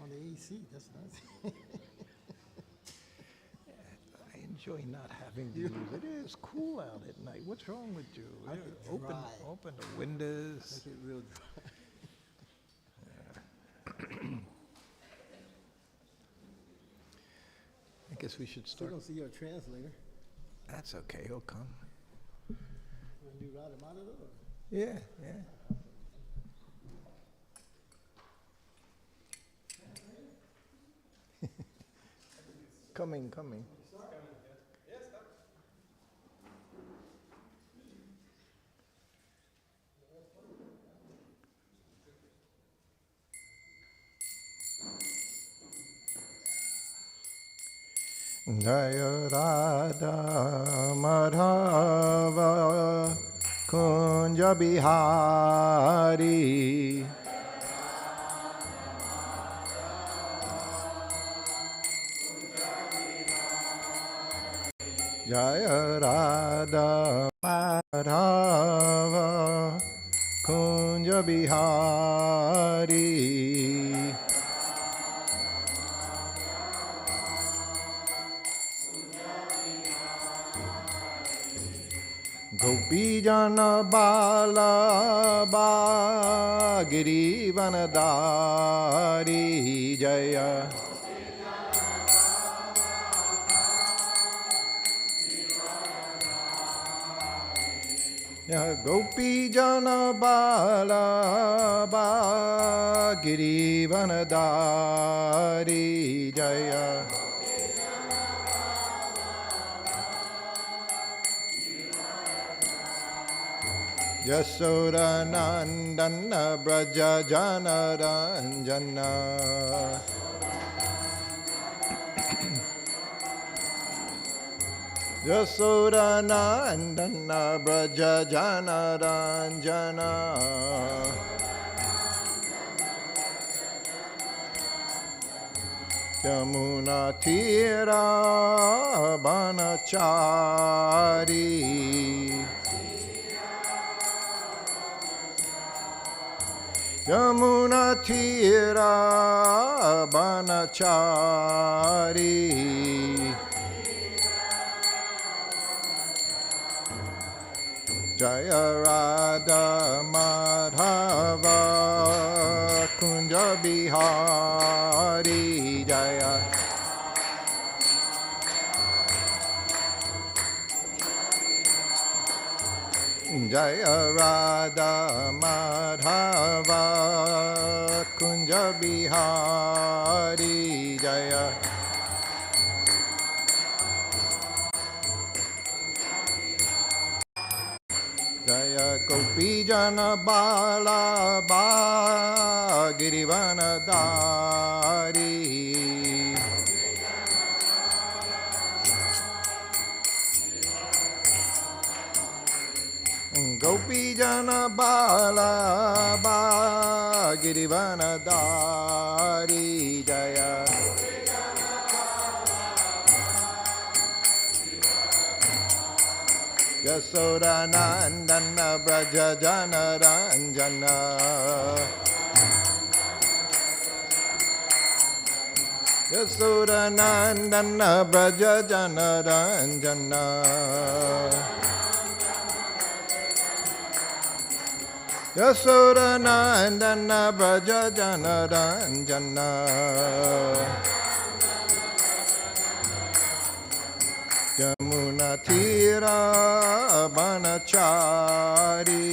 on the AC. That's nice. I enjoy not having to use it. It is cool out at night. What's wrong with you? Open the windows. Make it real dry. I guess we should Still start. don't see your translator. That's okay. He'll come. When you ride him out of it? Yeah, yeah. Coming. Jaya Radha Madhava Kunja Bihari Jaya Radha Madhava Kunja Bihari Gopi Jana Bala Giri Vanadari Jaya Gopi Jana Bala Giri Vanadari Jaya Yasoda Nandana Braja Jana Ranjana Yasoda Nandana Braja Jana Ranjana Yamuna Tira Banachari Yamuna Tira Banachari Jaya Radha Madhava Kunja Bihari Jaya Jaya Radha Madhava Kunja Bihari Jaya Jaya Gopi Jana Bala Girivanadari Gopi Jana Bala Girivanadari Jaya Yasoda Nandana Braja Jana Ranjana Yasoda Nandana Braja Jana Ranjana Yasoda Nandana Braja Jana Ranjana Yamuna Tira Banachari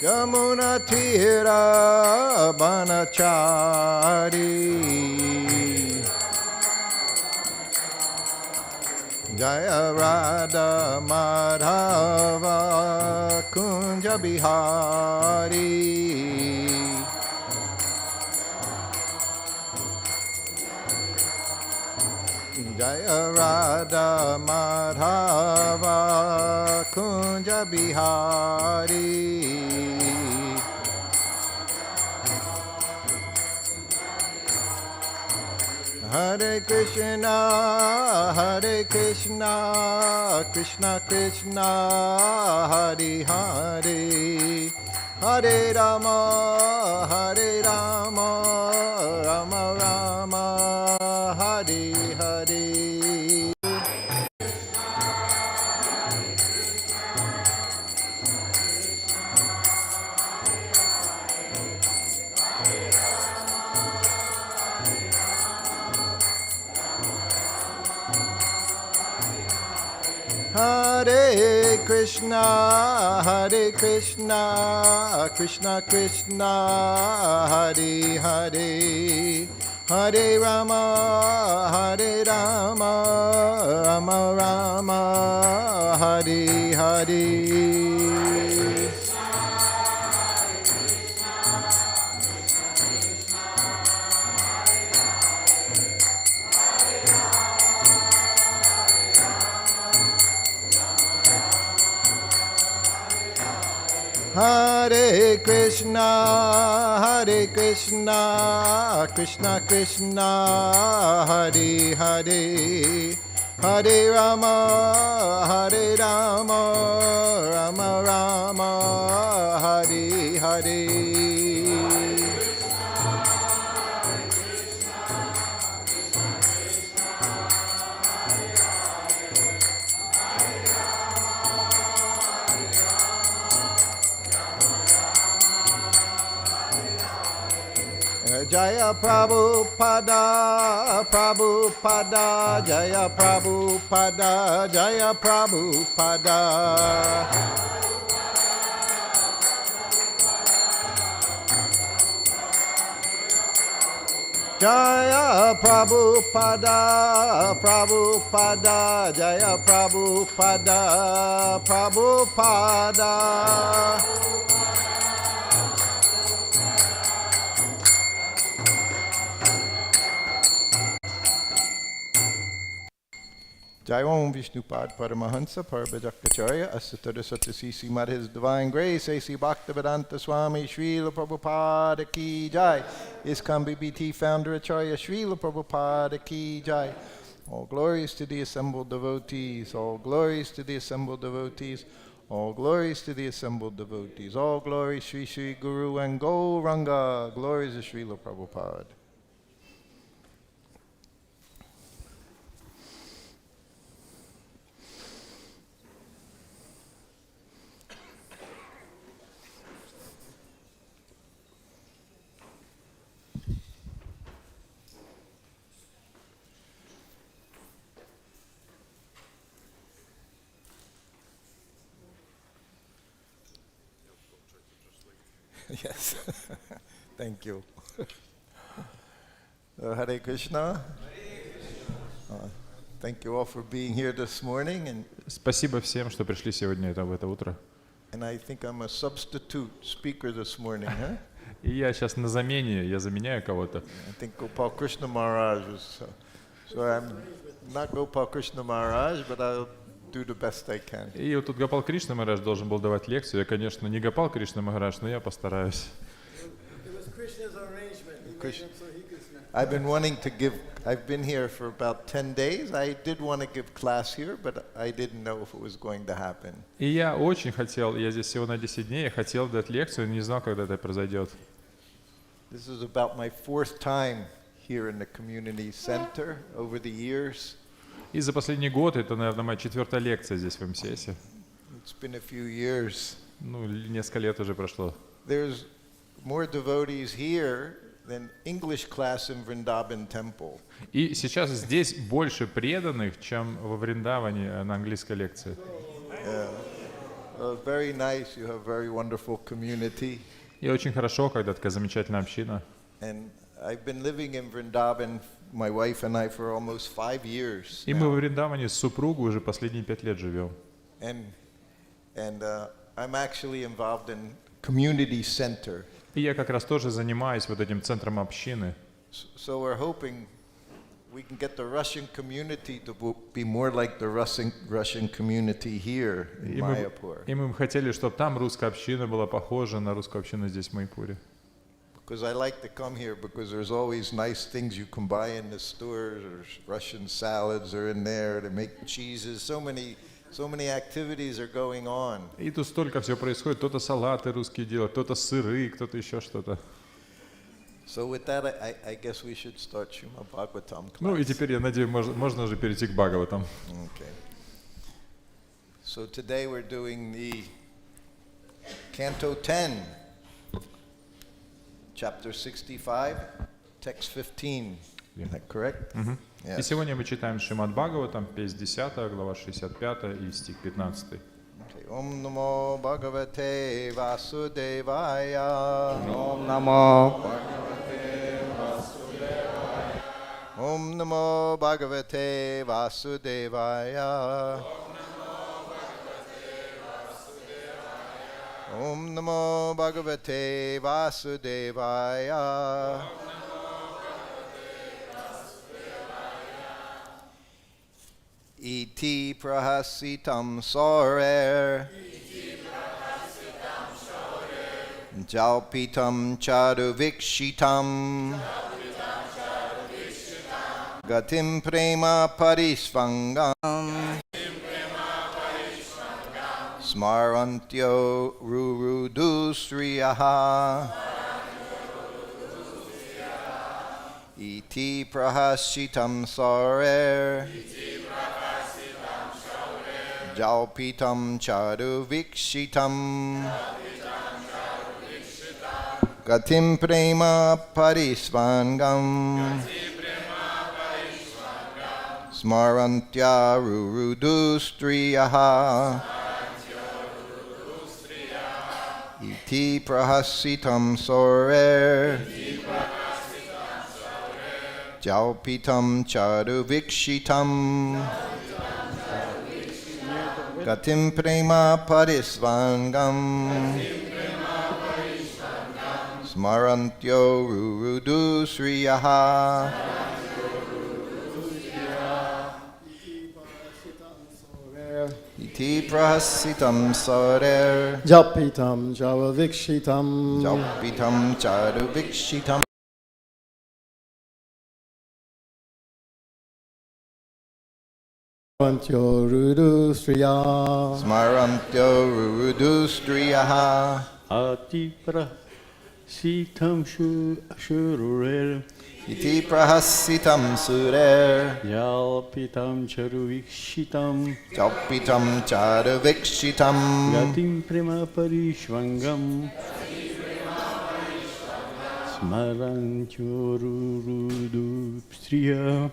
Yamuna Tira Banachari Jaya Radha Madhava Kunja Bihari Jaya Radha Madhava Kunja Bihari Hare Krishna Krishna Krishna Hare Hare Hare Rama, Hare Rama, Rama Rama, Hare Hare. Hare Krishna, Krishna Krishna, Hare Hare, Hare Rama, Rama Rama, Hare Hare. Hare Krishna, Krishna Krishna, Hare Hare, Hare Rama, Rama Rama, Hare Hare. Jaya Prabhupada, Prabhupada, Jaya Prabhupada, Jaya Prabhupada. Jaya Prabhupada, Prabhupada, Jaya Prabhupada, Prabhupada. Jai Om Vishnupad Paramahansa Parabhajakacharya Asatara Satyasisi Mad His Divine Grace A.C. Bhaktivedanta Swami Srila Prabhupada Ki Jai ISKCON BBT Founder Acharya Srila Prabhupada Ki Jai. All glories to the assembled devotees, all glories to the assembled devotees, all glories to the assembled devotees, all glories Sri Sri Guru and Gauranga, glories of Srila Prabhupada. Yes, thank you. Hare Krishna. Thank you all for being here this morning. And Спасибо всем, что пришли сегодня в это утро. And I think I'm a substitute speaker this morning, huh? И я сейчас на замене, я заменяю кого-то. I think Gopal Krishna Maharaj was, so I'm not Gopal Krishna Maharaj, but I'll do the best I can. И вот тут Гопал Кришна Махарадж должен был давать лекцию. Я, конечно, не Гопал Кришна Махарадж, но я постараюсь. I've been wanting to give, I've been here for about 10 days. I did want to give class here, but I didn't know if it was going to happen. И я очень хотел, я здесь всего на 10 дней, я хотел дать лекцию, но не знал, когда это произойдет. This is about my 4th time here in the community center over the years. И за последний год, это, наверное, моя 4-я лекция здесь в МССе. It's been a few years. Ну, несколько лет уже прошло. There's more devotees here than English class in Vrindavan temple. И сейчас здесь больше преданных, чем во Вриндаване на английской лекции. Very nice. You have very wonderful community. И очень хорошо, когда такая замечательная община. And I've been living in Vrindavan, my wife and I, for almost 5 years. И мы во Вриндаване с супругой уже последние 5 лет живем. And I'm actually involved in community center. И я как раз тоже занимаюсь вот этим центром общины. So we're hoping we can get the Russian community to be more like the Russian community here in Mayapur. И мы бы хотели, чтобы там русская община была похожа на русскую общину здесь в Майпуре. Because I like to come here because there's always nice things you can buy in the stores, or Russian salads are in there, they make cheeses, so many So many activities are going on. И тут столько всего происходит. Кто-то салаты русские делает, кто-то сыры, кто-то еще что-то. So with that, I guess we should start Śrīmad-Bhāgavatam class. Ну и теперь, я надеюсь, можно уже перейти к Бхагаватам. Okay. So today we're doing the Canto 10, Chapter 65, Text 15. Is that correct? И сегодня мы читаем Śrīmad-Bhāgavatam, песнь 10, глава 65 и стих 15. Okay. Om Namo Bhagavate Vasudevaya. Om Namo Om Namo Bhagavate Vasudevaya. Om Namo Bhagavate Vasudevaya. Iti prahasitam sorer. Jalpitam charuvikshitam. Gatim prema parisvangam. Smarantyo rurudusriyaha. Iti prahasitam sorer. Jalpitam charuvikshitam. Gatim prema parisvangam. Smarantya rurudustriyaha. Iti prahasitam sorer. Jalpitam charuvikshitam. Gatim prema parisvangam. Smarantyo rurudusriyaha. Iti prahasitam sorer. Japitam javavikshitam. Jalpitam charuvikshitam. Smarantyo rudustriya. Smarantyo rurudustriyaha. Atiprasitam Shururel Iti prahasitam surer. Jalpitam Charuvikshitam Jalpitam charuvikshitam. Gatim Prema Parishvangam Smarantyo Rurudupstriya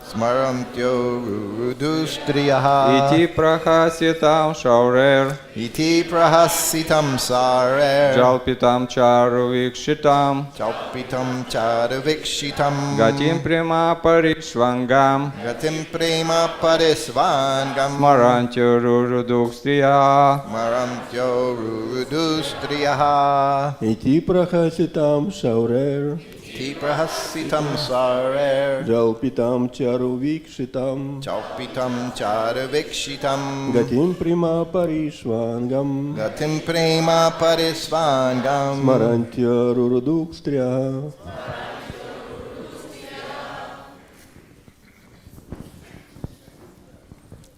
Smarantyo rurudustriyaha. Iti prahasitam shaurel, Iti prahasitam sarer. jalpitam charuvikshitam, Jalpitam charuvikshitam. gatim prema parishvangam, Gatim prema parisvangam. smarantyo rurudukstriya, Marantyo rurudustriyaha. Iti prahasitam shaurer, Iti prahasitam sarer. jalpitam charuvikshitam, Jalpitam charuvikshitam. gatim prima parishvangam, Gatim prema parisvangam. smarantya rurudukstriya.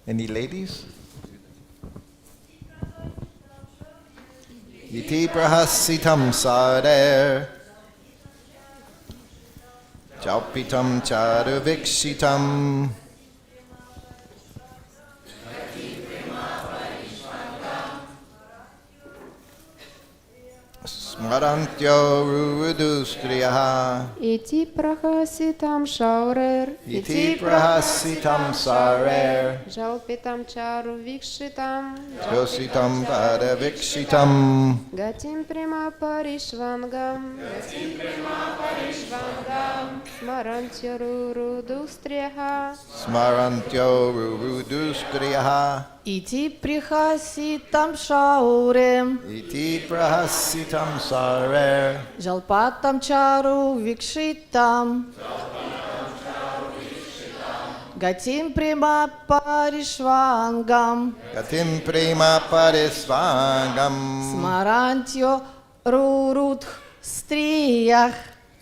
Any ladies? Iti prahasitam sarer. Jalpitam charuvikshitam. Smarantyo rurudustriyaha. Iti prahasitam shaurер, Iti prahasitam sarer. Jalpitam charu vikshitam, Jositam padavikshitam. Gatim prima parishvangam, Smarantyo rurudustreha, Smarantyo rurudustriyaha. Ити прихаситам шаурем, Iti prahasitam sarer. жалпатам чару викшитам, гатим прима паришвангам, Gatim prema parisvangam. смарантьо рурудх стриях,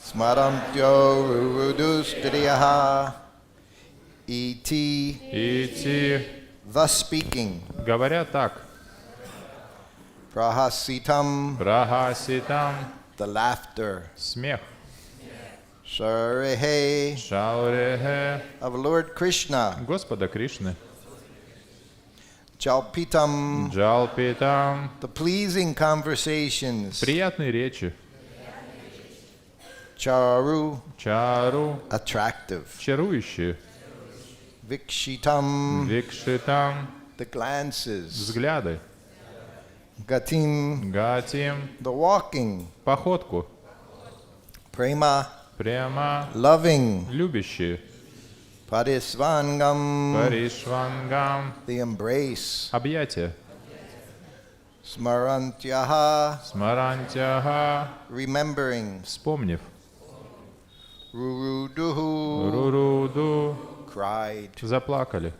Smarantyo rurudustriyaha. Iti Ити thus speaking, говоря так, prahasitam, прахаситам, the laughter, смех, sharehe, шаурехе, of Lord Krishna, Господа Кришны, jalpitam, джалпитам, the pleasing conversations, приятные речи, charu, чару, attractive, чарующие, vikshitam, викшитам, the glances, взгляды, gatim, гатим, the walking, походку, prema, прямо, loving, любящие, parisvangam, паришвангам, the embrace, объятия, smarantyaha, смарантяха, remembering, вспомнив, ruruduhu, руруду, cried, заплакали,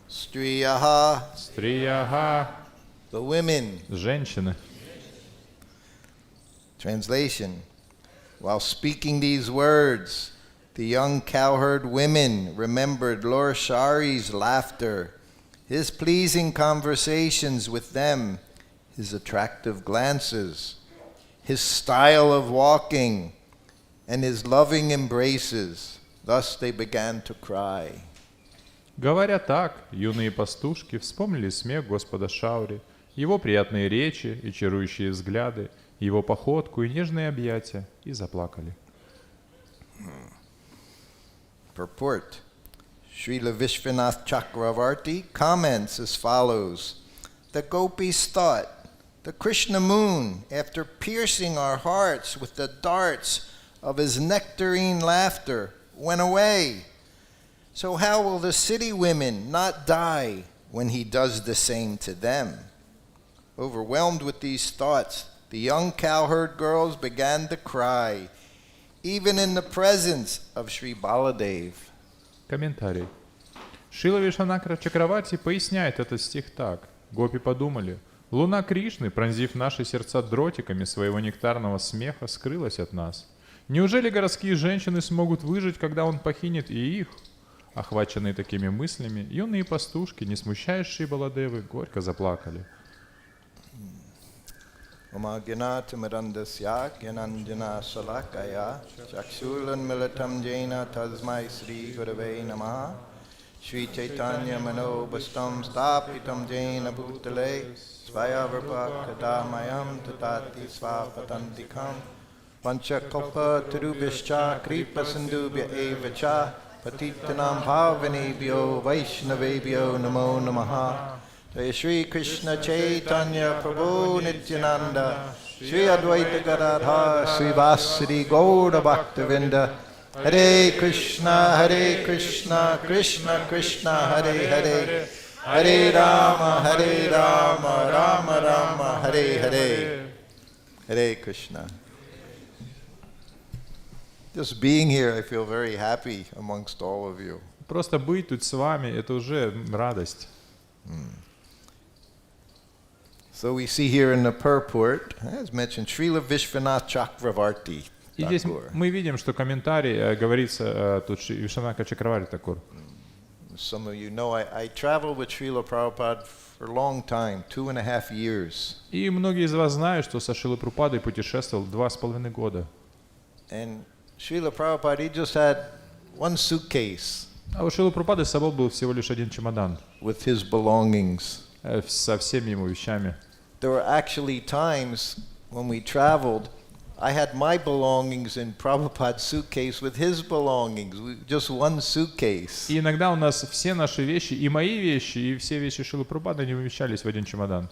striyaha, стрияха, the women. женщины. Translation. While speaking these words, the young cowherd women remembered Lord Shari's laughter, his pleasing conversations with them, his attractive glances, his style of walking, and his loving embraces. Thus they began to cry. Говоря так, юные пастушки вспомнили смех Господа Шаури, его приятные речи и чарующие взгляды, его походку и нежные объятия, и заплакали. Purport. Srila Vishwanath Chakravarti comments as follows. The gopis thought, the Krishna moon, after piercing our hearts with the darts of his nectarine laughter, went away. So how will the city women not die when he does the same to them? Overwhelmed with these thoughts, the young cowherd girls began to cry, even in the presence of Sri Baladev. Комментарий. Шрила Вишванатха Чакраварти поясняет этот стих так. Гопи подумали, луна Кришны, пронзив наши сердца дротиками своего нектарного смеха, скрылась от нас. Неужели городские женщины смогут выжить, когда он покинет и их? Охваченные такими мыслями, юные пастушки, не смущающие Баладевы, горько заплакали. Omagyanatamirandasyā gyananjana salakaya chaksulanmilitam jena tasmai Sri Gurave Namaha Shri Caitanya-manobhastam stapitam jena bhutale svayavarbhakatamayam tatati svapatantikam panchakalpa tirubhyascha kripasindubhya evacha patitanam bhavanebhyo vaishnavebhyo namo namaha Jai Shri Krishna Chaitanya Prabhu Nityananda Shri Advaita Gadadhar Srivasadi Gaura Bhaktavinda Hare Krishna Krishna Krishna Hare Hare Hare Rama Rama Rama Hare Hare Hare Krishna. Just being here, I feel very happy amongst all of you. Просто быть тут с вами, это уже радость. So we see here in the purport, as mentioned, Srila Vishwanath Chakravarti. И здесь мы видим, что комментарий говорится тут Вишванатха Чакраварти Такур. Some of you know I traveled with Srila Prabhupada for a long time, 2.5 years. И многие из вас знают, что со Шрилой Прабхупадой путешествовал 2,5 года. And Srila Prabhupada, he just had one suitcase А у Шрилы Прабхупады с собой был всего лишь один чемодан with his belongings. Со всеми его вещами. There were actually times when we traveled, I had my belongings in Prabhupada's suitcase with his belongings, just one suitcase. И иногда у нас все наши вещи, и мои вещи, и все вещи Шрилы Прабхупады не умещались в один чемодан.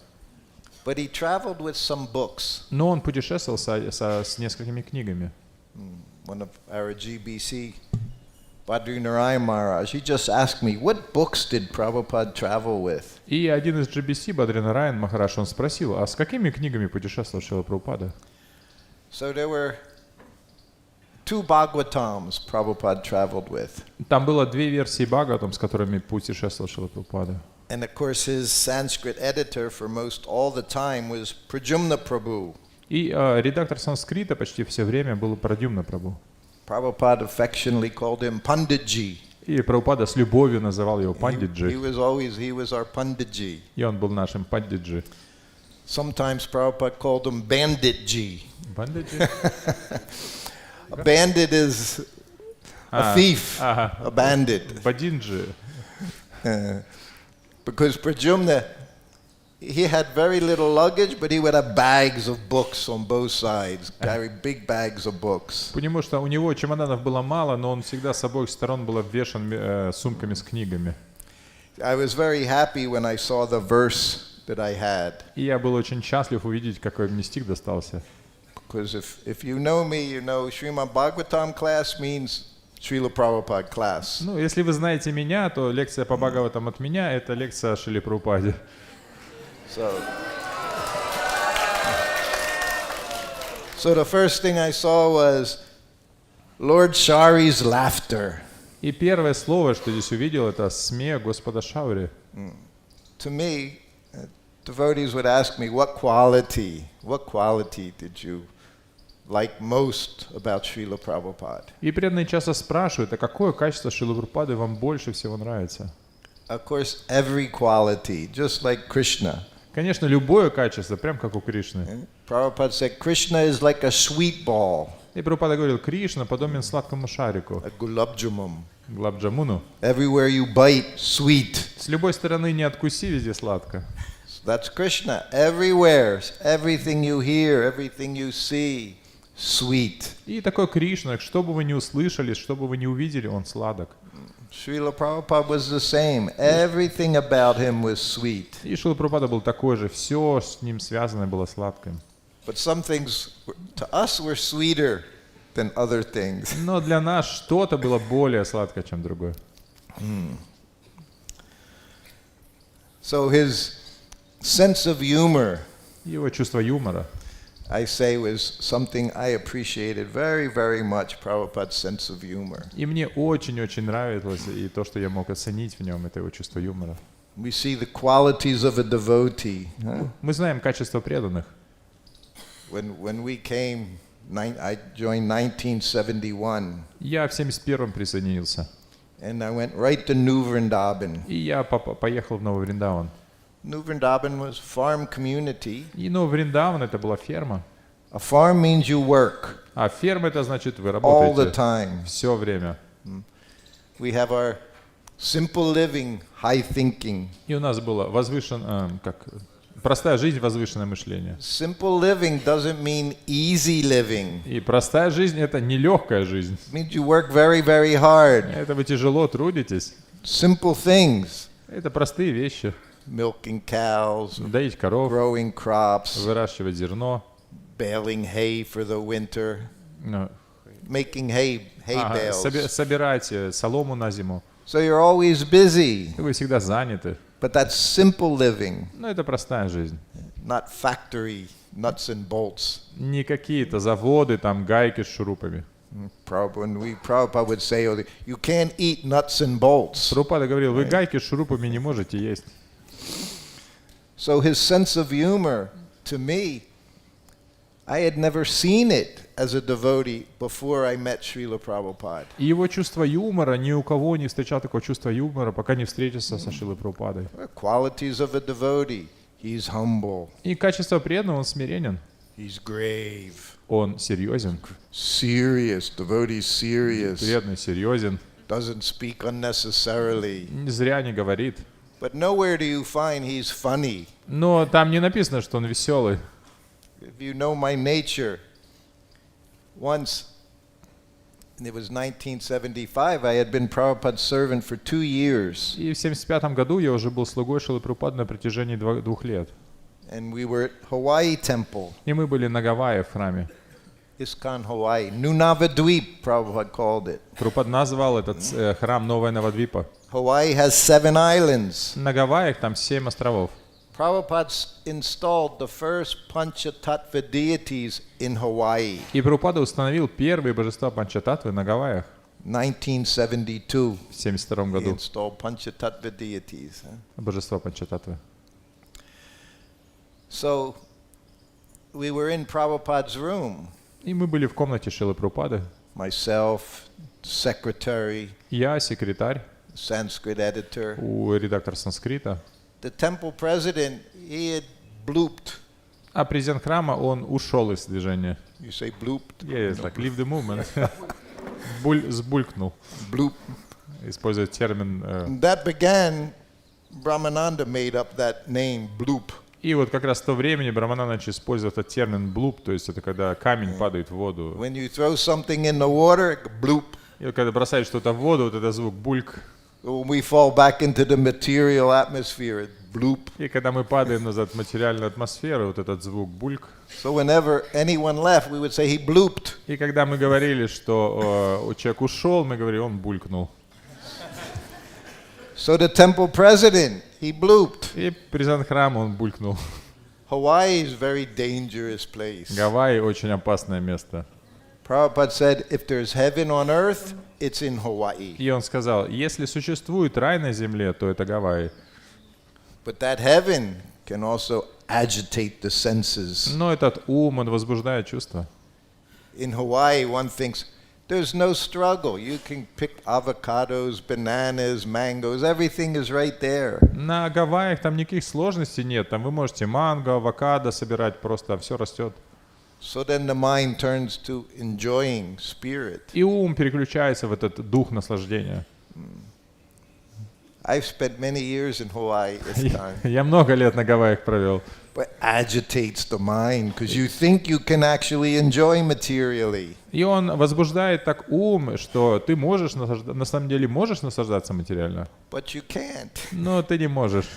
But he traveled with some books. Но он путешествовал с несколькими книгами. One of our GBC, Badri Narayan Maharaj, he just asked me, what books did Prabhupada travel with? И один из GBC, Бадри Нараян Махарадж, он спросил, а с какими книгами путешествовал Шрила Прабхупада? So there were 2 Bhagavatams Prabhupada traveled with. Там было 2 версии Бхагаватам, с которыми путешествовал Шрила Прабхупада. And of course his Sanskrit editor for most all the time was Prajumna Prabhu. И редактор санскрита почти все время был Прадьюмна Прабху. Prabhupada affectionately called him Panditji. И Прабхупада с любовью называл его He пандиджи. was our Panditji. И он был нашим пандиджи. Sometimes Prabhupada called him Banditji. Пандиджи? A bandit is a thief, a bandit. Бадинджи. Because Pradyumna, he had very little luggage, but he would have bags of books on both sides, carry big bags of books. Потому что у него чемоданов было мало, но он всегда с обоих сторон был обвешан сумками с книгами. I was very happy when I saw the verse that I had. И я был очень счастлив увидеть, какой мне стих достался. Because if you know me, you know Śrīmad-Bhāgavatam class means Srila Prabhupada class. Ну, если вы знаете меня, то лекция по Бхагаватам от меня — это лекция о Шриле Прабхупаде. So the first thing I saw was Lord Shari's laughter. И первое слово, что здесь увидел, это смех Господа Шаури. To me, devotees would ask me, what quality did you like most about Srila Prabhupada? И преданные часто спрашивают, а какое качество Шрилы Прабхупады вам больше всего нравится? Of course, every quality, just like Krishna. Конечно, любое качество, прям как у Кришны. Prabhupada said, Krishna is like a sweet ball, И Прабхупада говорил, Кришна подобен сладкому шарику, a gulabjamum. глабджамуну. Everywhere you bite, sweet. С любой стороны не откуси, везде сладко. So that's Krishna. Everywhere, everything you hear, everything you see, sweet. И такой Кришна, что бы вы ни услышали, что бы вы ни увидели, он сладок. Srila Prabhupada was the same. Everything about him was sweet. И Шрила Прабхупада был такой же, все с ним связанное было сладким. But some things to us were sweeter than other things. Но для нас что-то было более сладкое, чем другое. So his sense of humor, Его чувство юмора. I say, was something I appreciated very, very much, Prabhupada's sense of humor. И мне очень-очень нравилось, и то, что я мог оценить в нем, это его чувство юмора. We see the qualities of a devotee. Huh? Мы знаем качество преданных. When we came, I joined 1971, Я в 71-м присоединился. and I went right to New Vrindavan. И я поехал в Новый Вриндаван. New Vrindavan was farm community. И Новый Вриндаван — это была ферма. A farm means you work А ферма — это значит, вы all the работаете time. все время. We have our simple living, high thinking. И у нас было простая жизнь, возвышенное мышление. Simple living doesn't mean easy living. И простая жизнь — это не легкая жизнь. It means you work very, very hard. Это вы тяжело трудитесь. Simple things. Это простые вещи. Milking cows, Доить коров, growing crops, выращивать зерно, baling hay for the winter, ну, making hay bales. собирать солому на зиму. So you're always busy. Вы всегда заняты. But that's simple living, Но это простая жизнь. not factory nuts and bolts. Не какие-то заводы, там гайки с шурупами. Prabhupada would say, oh, you can't eat nuts and bolts. Прабхупада говорил, вы гайки с шурупами не можете есть. So his sense of humor, to me, I had never seen it as a devotee before I met Srila Prabhupada. И его чувство юмора, ни у кого не встречал такого чувства юмора, пока не встретился со Шрилой Прабхупадой. Qualities of a devotee. He's humble. И качество преданного, он смиренен. He's grave. Он серьезен. Serious. Devotee serious. Преданный серьезен. Doesn't speak unnecessarily. Зря не говорит. But nowhere do you find he's funny. Но там не написано, что он веселый. If you know my nature, once, it was 1975, I had been Prabhupada's servant for 2 years. И в 75 году я уже был слугой Шрилы Прабхупады на протяжении 2 лет. And we were at Hawaii Temple, И мы были на Гавайи в храме. ISKCON Hawaii. Nunavadweep, Prabhupada called it. Прабхупада назвал этот храм Новая Навадвипа. Hawaii has 7 islands. На Гавайях там 7 островов. Prabhupada installed the first Panchatattva deities in Hawaii, И Прабхупада установил первые божества Панчататтвы на Гавайях 1972. в 72 He году. installed Panchatattva deities. Божества Панчататтвы. So we were in Prabhupada's room, И мы были в комнате Шрилы Прабхупады. myself, secretary, Я секретарь Sanskrit editor. у редактора санскрита, The temple president, he had blooped. а президент храма, он ушел из движения. You say blooped? Есть так, leave the movement. Сбулькнул. Bloop. Используя термин. That began, Brahmananda made up that name, bloop. И вот как раз в то времени Брамана начал использовать этот термин блуп, то есть это когда камень падает в воду. When you throw something in the water, bloop. И вот когда бросаешь что-то в воду, вот это звук бульк. When we fall back into the material atmosphere, bloop. И когда мы падаем назад в материальную атмосферу, вот этот звук бульк. So whenever anyone left, we would say he blooped. И когда мы говорили, что человек ушел, мы говорили, он булькнул. So the temple president, he blooped. И президент храма, он булькнул. Hawaii is a very dangerous place. Гавайи очень опасное место. Prabhupada said, if there's heaven on earth, it's in Hawaii. И он сказал, если существует рай на земле, то это Гавайи. But that heaven can also agitate the senses. Но этот ум, он возбуждает чувства. In Hawaii, one thinks, there's no struggle. You can pick avocados, bananas, mangoes, everything is right there. На Гавайях там никаких сложностей нет. Там вы можете манго, авокадо собирать, просто все растет. So then the mind turns to enjoying spirit. И ум переключается в этот дух наслаждения. I've spent many years in Hawaii this time. Я много лет на Гавайях провел. But agitates the mind because you think you can actually enjoy materially. И он возбуждает так ум, что ты можешь, на самом деле можешь наслаждаться материально. But you can't. Но ты не можешь.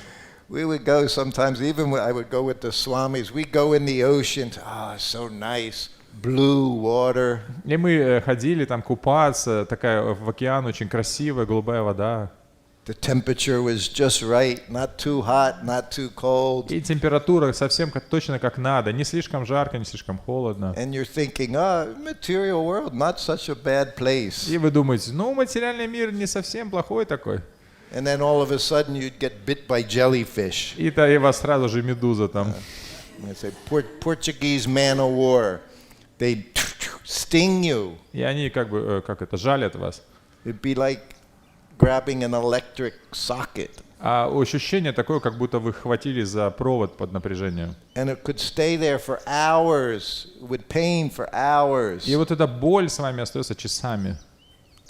We would go sometimes, even when I would go with the swamis, we go in the ocean. Ah, so nice. Blue water. И мы ходили там купаться, такая в океан очень красивая, голубая вода. The temperature was just right, not too hot, not too cold. И температура совсем точно как надо, не слишком жарко, не слишком холодно. And you're thinking, material world, not such a bad place. И вы думаете, ну, материальный мир не совсем плохой такой. And then all of a sudden you'd get bit by jellyfish. И вас сразу же медуза там. It's a Portuguese man of war. They sting you. И они как это, жалят вас. It'd be like grabbing an electric socket. А ощущение такое, как будто вы хватили за провод под напряжением. And it could stay there for hours, with pain for hours. И вот эта боль с вами остается часами.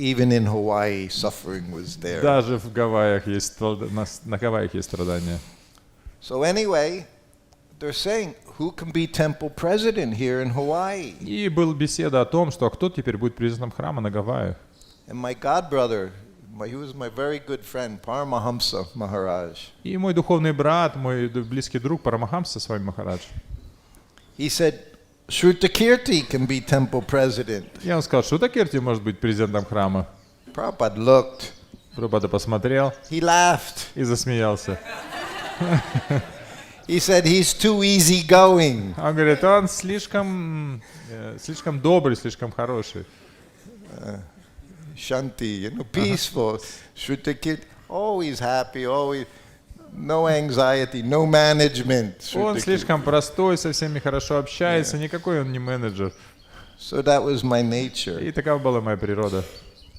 Even in Hawaii, suffering was there. Даже в Гавайях есть, на Гавайях есть страдания. So anyway, they're saying, who can be temple president here in Hawaii? И была беседа о том, что кто теперь будет президентом храма на Гавайях. And my godbrother, he was my very good friend, Paramahamsa Maharaj. И мой духовный брат, мой близкий друг Парамахамса с вами Махарадж. He said, Shrutakirti can be temple president. Я ему сказал, Шрутакирти может быть президентом храма. Prabhupada looked. Прабхупада посмотрел He laughed. и засмеялся. He said, he's too easygoing. Он говорит, он слишком добрый, слишком хороший. Shanti, peaceful. Shrutakirti, always happy, always no anxiety, no management. Он слишком простой, со всеми хорошо общается, никакой он не менеджер. So that was my nature. И такова была моя природа.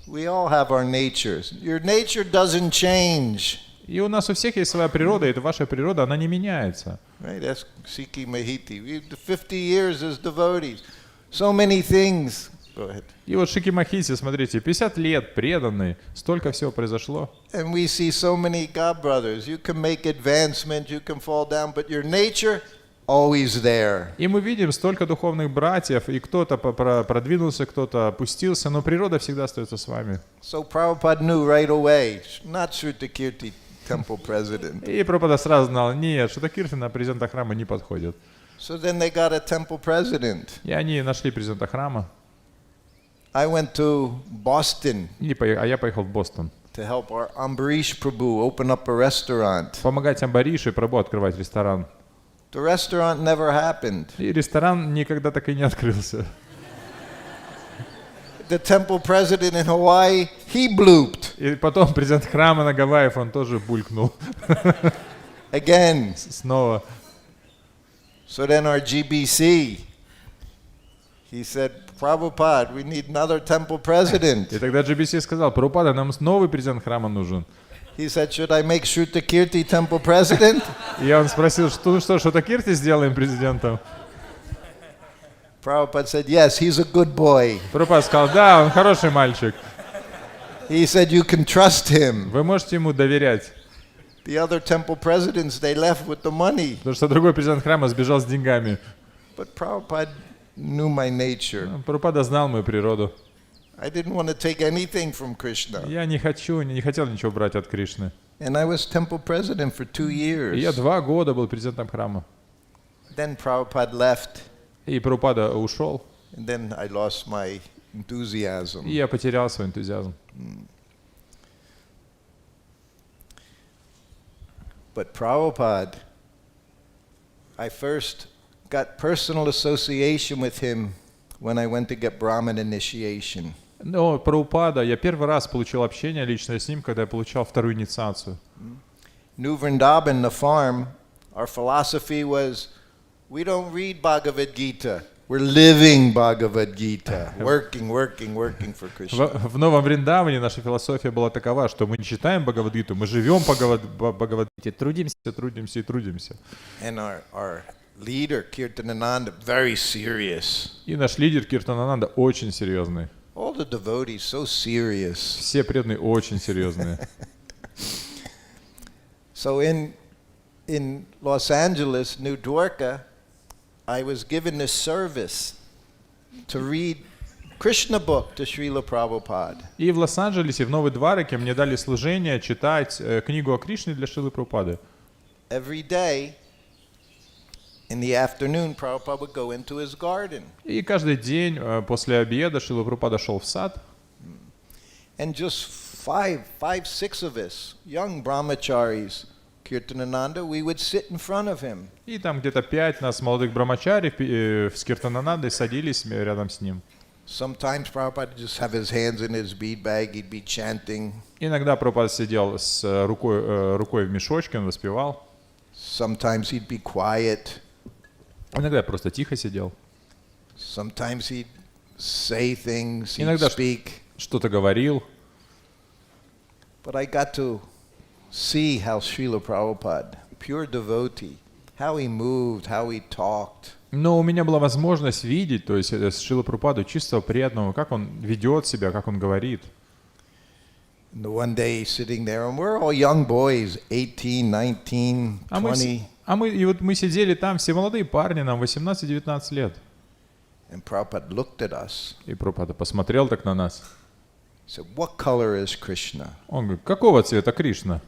We all have our natures. Your nature doesn't change. И у нас у всех есть своя природа, и эта ваша природа, она не меняется. Right? That's Siki Mahiti. We 50 years as devotees. So many things. Go ahead. И вот Шики Махити, смотрите, 50 лет преданный, столько всего произошло. And we see so many God brothers. You can make advancement, you can fall down, but your nature always there. И мы видим столько духовных братьев, и кто-то продвинулся, кто-то опустился, но природа всегда остается с вами. So Prabhupada knew right away, not Shrutakirti temple president. И Прабхупада сразу знал, нет, Шрутакирти на президента храма не подходит. So then they got a temple president. И они нашли президента храма. I went to Boston А я поехал в Бостон. to help our Ambarish Prabhu open up a restaurant. Помогать Амбариши и Прабху открывать ресторан. The restaurant never happened. И ресторан никогда так и не открылся. The temple president in Hawaii, he blooped. И потом президент храма на Гавайях, он тоже булькнул. Again. Снова. So then our GBC, he said, Prabhupada, we need another temple president. И тогда GBC сказал: Прабхупада, нам новый президент храма нужен. He said, should I make Shrutakirti temple president? И я он спросил, что Шрутакирти сделаем президентом? Prabhupada said, yes, he's a good boy. Прабхупада сказал: да, он хороший мальчик. He said, you can trust him. Вы можете ему доверять. The other temple presidents, they left with the money. Потому что другой президент храма сбежал с деньгами. But Prabhupada knew my nature. Прабхупада знал мою природу. I didn't want to take anything from Krishna. Я не хотел ничего брать от Кришны. And I was temple president for 2 years. И я 2 года был президентом храма. Then Prabhupada left. И Прабхупада ушел. And then I lost my enthusiasm. И я потерял свой энтузиазм. But Prabhupada, I first got personal association with him when I went to get Brahmin initiation. Но Прабхупада, я первый раз получил общение личное с ним, когда я получал вторую инициацию. New Vrindavan, the farm, our philosophy was, we don't read Bhagavad Gita. We're living Bhagavad Gita, working for Krishna. В Новом Вриндаване наша философия была такова, что мы не читаем Бхагавадгиту, мы живем по Бхагавадгите, трудимся. And our leader, Kirtanananda, very serious. И наш лидер Киртанананда очень серьезный. All the devotees so serious. Все преданные очень серьезные. So in Los Angeles, New Dwarka, I was given this service to read Krishna book to Srila Prabhupada. И в Лос-Анджелесе, в Новой Двараке мне дали служение читать книгу о Кришне для Шрилы Прабхупады. Every day in the afternoon, Prabhupada would go into his garden. И каждый день после обеда Шрила Прабхупада шел в сад. And just five, six of us, young brahmacharis, Kirtanananda, we would sit in front of him. И там где-то 5 нас, молодых брамачари, с Киртананандой садились рядом с ним. Sometimes Prabhupada would just have his hands in his bead bag, he'd be chanting. Иногда Прабхупада сидел с рукой в мешочке, он воспевал. Sometimes he'd be quiet. Иногда просто тихо сидел. Sometimes he'd say things, he'd Иногда speak. что-то говорил. But I got to see how Srila Prabhupada, pure devotee, how he moved, how he talked. Но у меня была возможность видеть, то есть с Шрилой Прабхупадой чистого преданного, как он ведет себя, как он говорит. And the one day sitting there, and we're all young boys, 18, 19, 20. Мы сидели там, все молодые парни, нам 18-19 лет. And Prabhupada looked at us. И Прабхупада посмотрел так на нас. He said, what color is Krishna? Он говорит: какого цвета Кришна?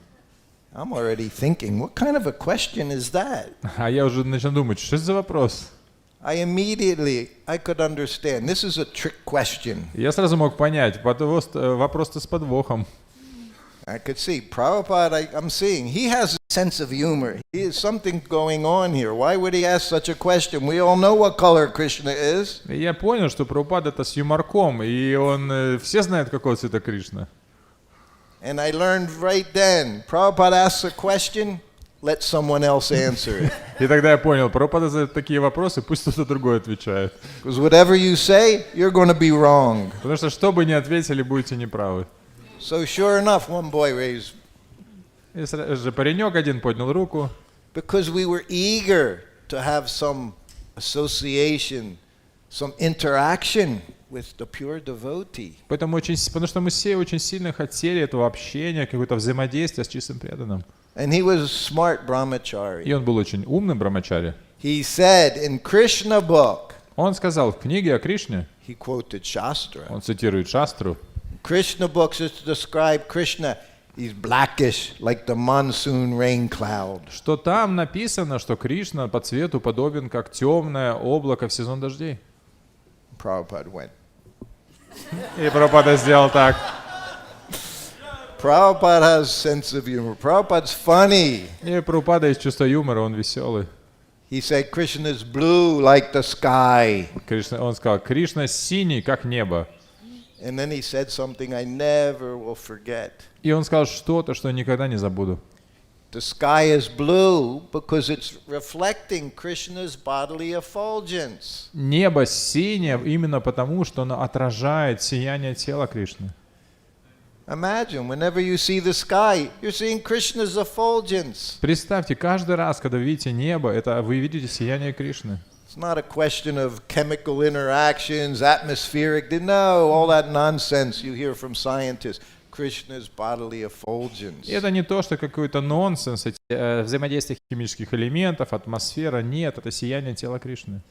I'm already thinking, what kind of a question is that? А я уже начал думать, что это за вопрос? I could understand. This is a trick question. Я сразу мог понять, вопрос-то с подвохом. I could see Prabhupada, I'm seeing, he has a sense of humor. He has something going on here. Why would he ask such a question? We all know what color Krishna is. Я понял, что Прабхупада это с юморком, и он все знают, какого цвета Кришна. And I learned right then, Prabhupada asks a question, let someone else answer it. И тогда я понял, Прабхупада задает такие вопросы, пусть кто-то другой отвечает. Because whatever you say, you're going to be wrong. Потому что что бы ни ответили, будете неправы. So sure enough, one boy raised. И сразу же паренек один поднял руку. Because we were eager to have some association, some interaction with the pure devotee. Потому что мы все очень сильно хотели этого общения, какое-то взаимодействия с чистым преданным. And he was a smart brahmachari. И он был очень умным брамачари. He said in Krishna book, Он сказал в книге о Кришне, he quoted Shastra. он цитирует Шастру, Krishna books is to describe Krishna, he's blackish like the monsoon rain cloud. что там написано, что Кришна по цвету подобен как темное облако в сезон дождей. Prabhupada went. И Прабхупада сделал так. Prabhupada has sense of humor. Prabhupada's funny. И Прабхупада есть чувство юмора, он веселый. He said Krishna is blue like the sky. Он сказал, Кришна синий, как небо. And then he said something I never will forget. И он сказал что-то, что никогда не забуду. The sky is blue because it's reflecting Krishna's bodily effulgence. Небо синее именно потому, что оно отражает сияние тела Кришны. Imagine, whenever you see the sky, you're seeing Krishna's effulgence. Представьте, каждый раз, когда вы видите небо, это вы видите сияние Кришны. It's not a question of chemical interactions, atmospheric. No, all that nonsense you hear from scientists. Krishna's bodily effulgence. И это не то, что какой-то нонсенс, эти, взаимодействие химических элементов, атмосфера. Нет, это сияние тела Кришны.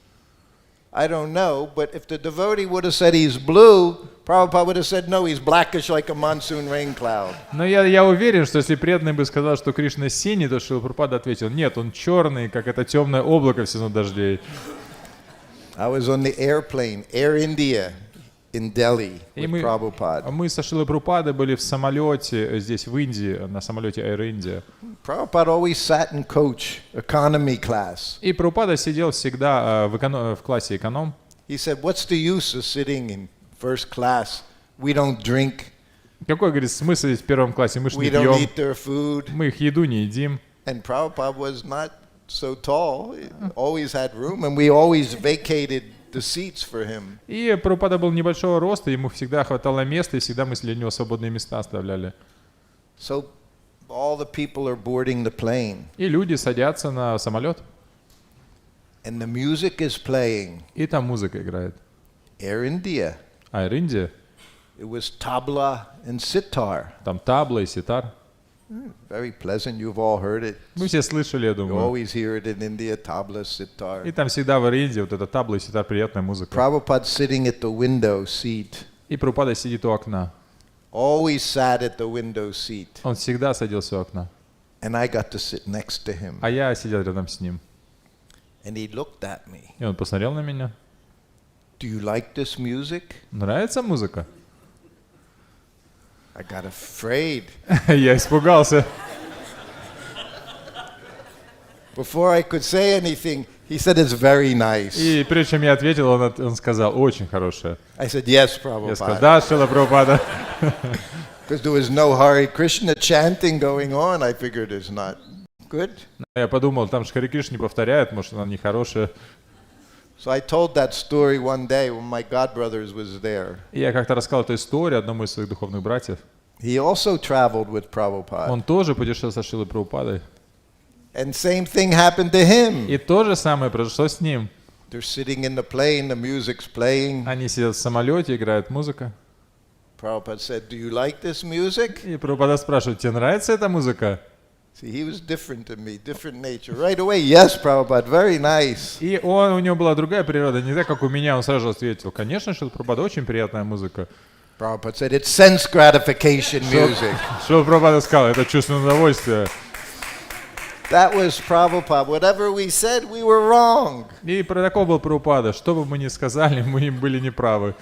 I don't know, but if the devotee would have said he's blue, Prabhupada would have said, no, he's blackish like a monsoon rain cloud. Но я уверен, что если преданный бы сказал, что Кришна синий, то Шрила Прабхупада ответил, нет, он черный, как это темное облако в сезон дождей. I was on the airplane, Air India, in Delhi, И with Prabhupada. мы со Шрилой Прабхупадой были в самолете здесь, в Индии, на самолете Air India. Prabhupada always sat in coach, economy class. И Прабхупада сидел всегда в классе эконом. He said, what's the use of sitting in first class? We don't drink, Какой, говорит, смысл в первом классе? Мы ж we не don't пьем, eat their food. мы их еду не едим. And Prabhupada was not so tall, he always had room, and we always vacated the seats for him. И Прабхупада был небольшого роста, ему всегда хватало места, и всегда мы для него свободные места оставляли. So all the people are boarding the plane, И люди садятся на самолет, and the music is playing. и там музыка играет. Air India. Air India, It was tabla and sitar. там табла и ситар. Very pleasant. You've all heard it. Мы все слышали, я You думаю. always hear it in India, tabla, sitar. И там всегда в Air India вот эта табла и ситар, приятная музыка. Prabhupada sitting at the window seat. И Прабхупада сидит у окна. Always sat at the window seat. Он всегда садился у окна. And I got to sit next to him. А я сидел рядом с ним. And he looked at me. И он посмотрел на меня. Do you like this music? Нравится музыка? I got afraid. Я испугался. Before I could say anything, he said it's very nice. И прежде чем я ответил, он сказал, очень хорошая. I said, yes, Я сказал, Prabhupada. да, Шрила Прабхупада. Because there was no Hare Krishna chanting going on, I figured it's not good. Я подумал, там же Харе Кришна не повторяет, может, она нехорошая. So I told that story one day when my godbrothers was there. И я как-то рассказал эту историю одному из своих духовных братьев. He also traveled with Prabhupada. Он тоже путешествовал со Шрилой Прабхупадой. And same thing happened to him. И то же самое произошло с ним. They're sitting in the plane, the music's playing. Они сидят в самолете, играет музыка. Prabhupada said, do you like this music? И Прабхупада спрашивает, тебе нравится эта музыка? See, he was different than me, different nature. Right away, yes, Prabhupada, very nice. И у него была другая природа, не так, как у меня. Он сразу же ответил, конечно, Шрила Прабхупада, очень приятная музыка. Prabhupada said, it's sense gratification music. Шрила Прабхупада сказал, это чувственное удовольствие. That was Prabhupada. Whatever we said, we were wrong. И такой был Прабхупада. Что бы мы ни сказали, мы были неправы.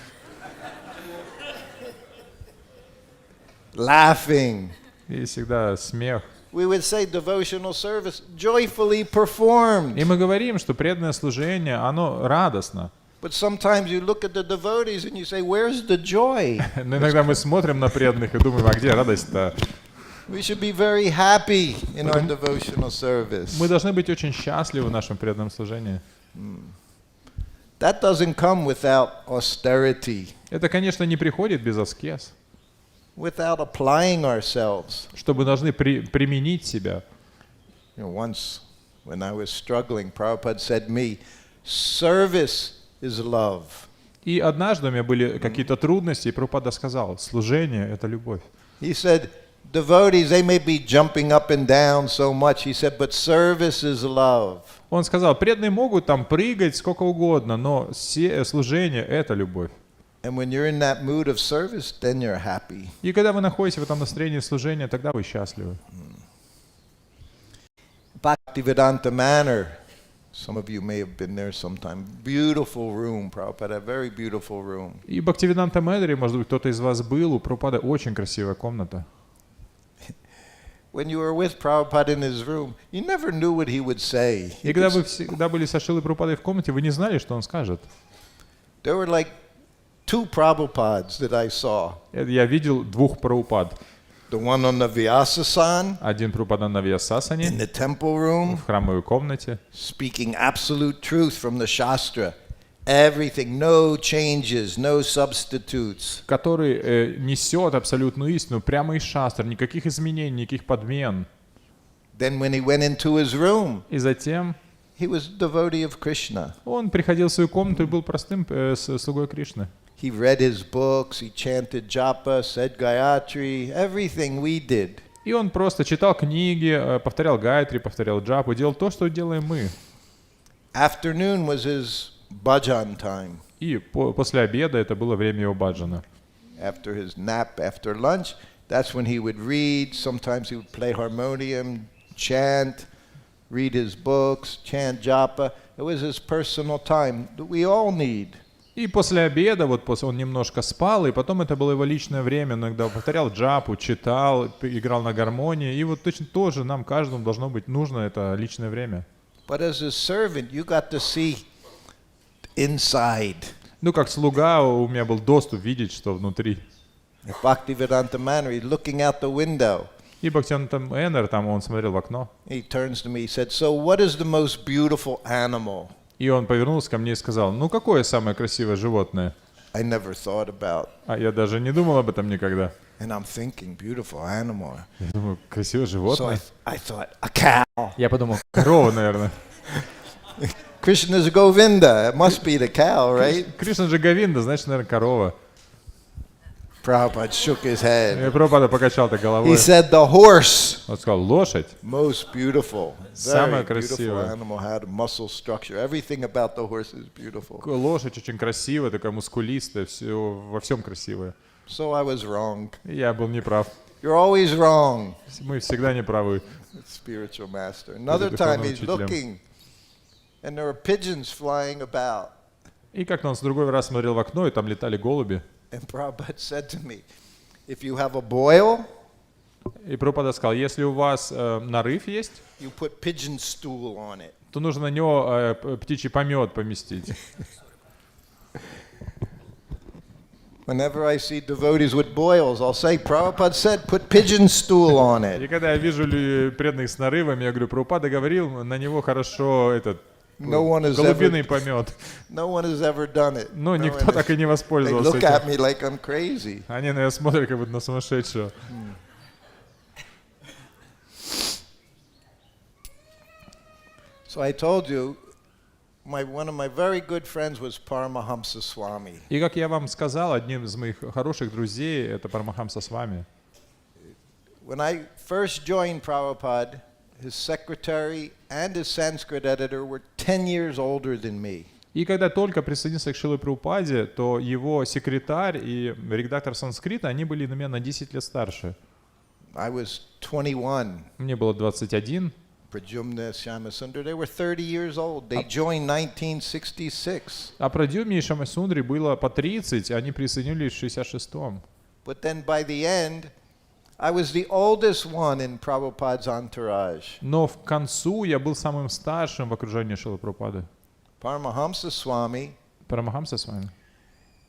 Laughing. И всегда смех. We would say devotional service joyfully performed. И мы говорим, что преданное служение, оно радостно. But sometimes you look at the devotees and you say, where's the joy? Но иногда мы смотрим на преданных и думаем, а где радость-то? We should be very happy in our devotional service. Мы должны быть очень счастливы в нашем преданном служении. That doesn't come without austerity, Это, конечно, не приходит без аскез. without applying ourselves. Что мы должны применить себя. You know, once when I was struggling, Prabhupada said to me, service is love. И однажды у меня были какие-то трудности, и Прабхупада сказал, служение — это любовь. He said, devotees, they may be jumping up and down so much. He said, but service is love. Он сказал, преданные могут там прыгать сколько угодно, но служение — это любовь. And when you're in that mood of service, then you're happy. И когда вы находитесь в этом настроении служения, тогда вы счастливы. Bhaktivedanta Manor. Some of you may have been there sometime. Beautiful room, Prabhupada, a very beautiful room. И в Бхактивиданта Маноре, может быть, кто-то из вас был, у Прабхупады очень красивая комната. When you were with Prabhupada in his room, you never knew what he would say. И когда вы всегда были со Шрилой Прабхупадой в комнате, вы не знали, что он скажет. There were like 2 Prabhupads that I saw. Я видел 2 Прабхупад. the one on the Vyasa-san Один Прабхупада на in Вьясасане, the temple room, в храмовой комнате, speaking absolute truth from the Shastra. Everything, no changes, no substitutes. который несет абсолютную истину прямо из шастр, никаких изменений, никаких подмен. Then when he went into his room, И затем he was a devotee of Krishna. он приходил в свою комнату и был простым слугой Кришны. He read his books, he chanted japa, said Gayatri, everything we did. И он просто читал книги, повторял гайатри, повторял джапу, делал то, что делаем мы. Afternoon was his bhajan time. И после обеда это было время его баджана. After his nap, after lunch, that's when he would read. Sometimes he would play harmonium, chant, read his books, chant japa. It was his personal time that we all need. И после обеда, он немножко спал, и потом это было его личное время, иногда повторял джапу, читал, играл на гармонии, и вот точно тоже нам каждому должно быть нужно это личное время. But as a servant, you got to see inside. Ну, как слуга, у меня был доступ видеть, что внутри. Bhaktivedanta Manori, looking out the window. И Бхактивинода Энер, там он смотрел в окно, He turns to me, he said, "So what is the most beautiful animal?" и он повернулся ко мне и сказал: ну, какое самое красивое животное? I never thought about. А я даже не думал об этом никогда. And I'm thinking, beautiful animal. Я думаю, красивое So животное. I thought, a cow. Я подумал, корова, наверное. Krishna's Govinda. It must be the cow, right? Кришна же Говинда, значит, наверное, корова. Prabhupada shook his head. И Прабхупада покачал так He головой. said, the horse, Он сказал: лошадь. most beautiful. Самое Very beautiful красивое. animal, had muscle structure. Everything about the horse is beautiful. Лошадь очень красивая, такая мускулистая, все, во всем красивая. So I was wrong. И я был неправ. You're always wrong, Мы всегда неправы. spiritual master. Another time he's looking, and there are pigeons flying about. И как-то он с другой раз смотрел в окно, и там летали голуби. And Prabhupada said to me, if you have a boil, И Прабхупада сказал: если у вас нарыв есть, you put pigeon stool on it. то нужно на него птичий помет поместить. Whenever I see devotees with boils, I'll say, Prabhupada said, put pigeon stool on И it. когда я вижу преданных с нарывами, я говорю: Прабхупада говорил, на него хорошо этот No one has голубиный ever, помет. no one has ever done it. Но No никто one так и не They воспользовался look at этим. me like I'm crazy. Они на меня смотрят, как будто на сумасшедшего. So I told you, one of my very good friends was Paramahamsa Swami. И как я вам сказал, одним из моих хороших друзей это Парамахамса с вами. When I first joined Prabhupada, his secretary and his Sanskrit editor were 10 years older than me. И когда только присоединился к Шриле Прабхупаде, то его секретарь и редактор санскрита, они были на меня на 10 лет старше. I was 21. Мне было 21. Pradyumna, Shyamasundar, they were 30 years old. They joined 1966. А Прадюмне и Шамасундре было по 30, они присоединились в 66-м. But then by the end, I was the oldest one in Prabhupada's entourage. Но в концу я был самым старшим в окружении Шрилы Прабхупады. Paramahamsa Swami, Парамахамса с вами.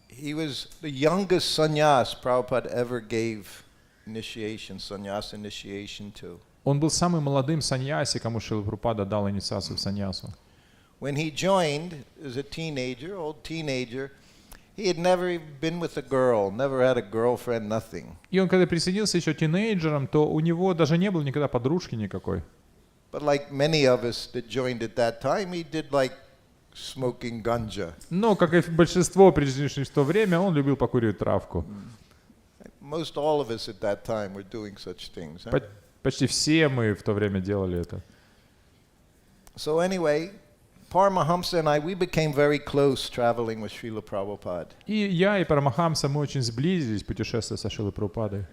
he was the youngest sannyas Prabhupada ever gave sannyas initiation to. Он был самым молодым саньяси, кому Шрила Прабхупада дал инициацию в саньясу. When he joined as a teenager, old teenager, he had never been with a girl, never had a girlfriend, nothing. И он, когда присоединился еще тинейджером, то у него даже не было никогда подружки никакой. But like many of us that joined at that time, he did like smoking ganja. Но, как и большинство присоединившихся в то время, он любил покуривать травку. Most all of us at that time were doing such things. Huh? Почти все мы в то время делали это. So anyway, Paramahamsa and I, we became very close traveling with Srila Prabhupada. И я, и Парамахамса, мы очень сблизились, путешествуя со Шрилой Прабхупадой.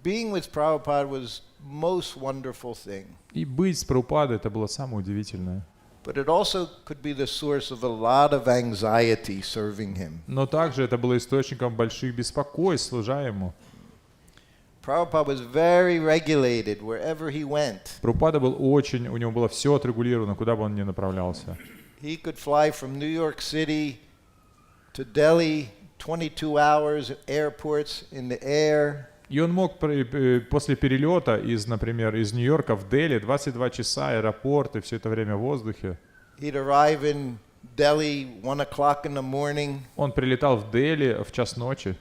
Being with Prabhupada was most wonderful thing. И быть с Прабхупадой — это было самое удивительное. But it also could be the source of a lot of anxiety serving him. Но также это было источником больших беспокойств, служа ему. Prabhupada was very regulated wherever he went. Прабхупада был очень, у него было все отрегулировано, куда бы он ни направлялся. He could fly from New York City to Delhi, 22 hours, airports in the air. И он мог после перелета например, из Нью-Йорка в Дели 22 часа, аэропорт, и все это время в воздухе. He'd arrive in Delhi 1 o'clock in the morning. Он прилетал в Дели в час ночи.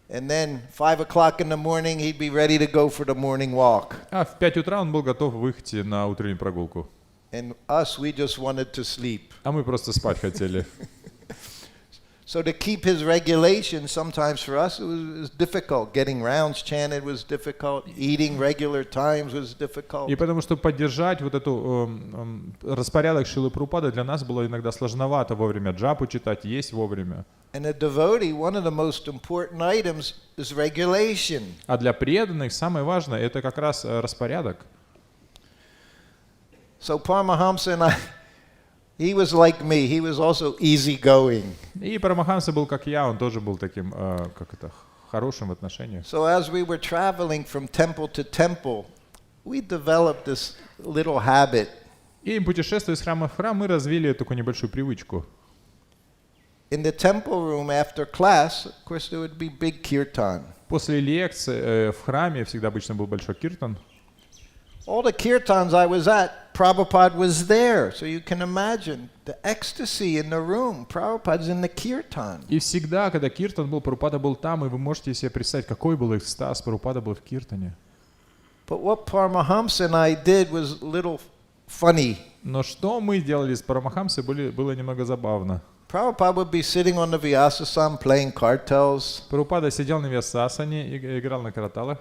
And then 5 o'clock in the morning, he'd be ready to go for the morning walk. А в 5 утра он был готов выйти на утреннюю прогулку. And us, we just wanted to sleep. А мы просто спать хотели. So to keep his regulation, sometimes for us it was difficult. Getting rounds chanted was difficult. Eating regular times was difficult. И потому что поддержать вот эту распорядок Шрилы Прабхупады для нас было иногда сложновато вовремя джапу читать, есть вовремя. And a devotee, one of the most important items is regulation. А для преданных самое важное это как раз распорядок. So Paramahamsa and I, he was like me. He was also easygoing. И Парамахамса был как я, он тоже был таким, хорошим в отношениях. So as we were traveling from temple to temple, we developed this little habit. И путешествуя из храма в храм, мы развили такую небольшую привычку. In the temple room after class, of course, there would be big kirtan. После лекции в храме всегда обычно был большой киртан. All the kirtans I was at, Prabhupada was there. So you can imagine the ecstasy in the room. Prabhupada's in the kirtan. И всегда, когда киртан был, Прабхупада был там, и вы можете себе представить, какой был экстаз, Прабхупада был в киртане. But what Paramahamsa and I did was a little funny. Но что мы делали с Парамахамсой, было немного забавно. Prabhupada would be sitting on the Vyasasam playing kartals. Прабхупада сидел на Вьясасане и играл на караталах.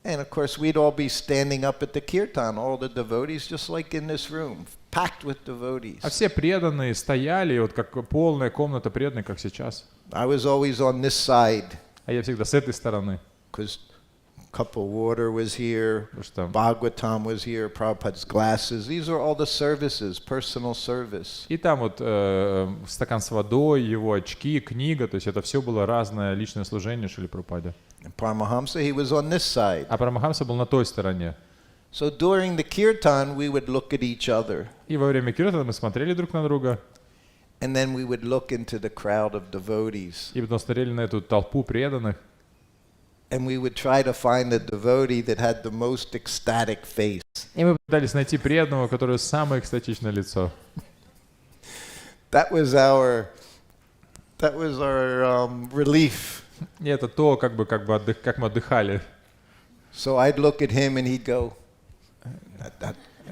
And of course, we'd all be standing up at the kirtan, all the devotees, just like in this room, packed with devotees. А все преданные стояли, вот как полная комната преданных, как сейчас. I was always on this side, А я всегда с этой стороны. because cup of water was here, Потому что Bhagavatam was here, Prabhupada's glasses. These are all the services, personal service. и там вот стакан с водой, его очки, книга, то есть это все было разное личное служение Шриле Прабхупаде. And Paramahamsa, he was on this side. А Парамахамса был на той стороне. So during the kirtan, we would look at each other, И во время киртана мы смотрели друг на друга, and then we would look into the crowd of devotees, и потом смотрели на эту толпу преданных, and we would try to find the devotee that had the most ecstatic face. и мы пытались найти преданного, которое самое экстатичное лицо. That was our relief. И это то, как мы отдыхали. So I'd look at him and he'd go,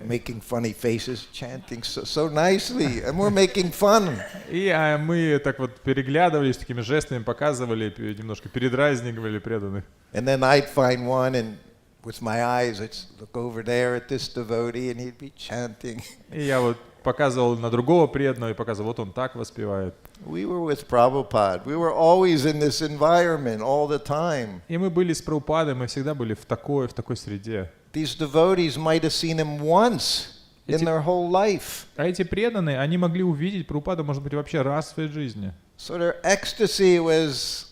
making funny faces, chanting so nicely, and we're making fun. И мы так вот переглядывались, такими жестами показывали, немножко передразнивали преданных. And then I'd find one, and with my eyes, I'd look over there at this devotee, and he'd be chanting. И я вот показывал на другого преданного и показывал, вот он так воспевает. We were with Prabhupada. We were always in this environment all the time. И мы были с Прабхупадой, мы всегда были в такой среде. These devotees might have seen him once in their whole life. А эти преданные, они могли увидеть Прабхупаду, может быть, вообще раз в своей жизни. So their ecstasy was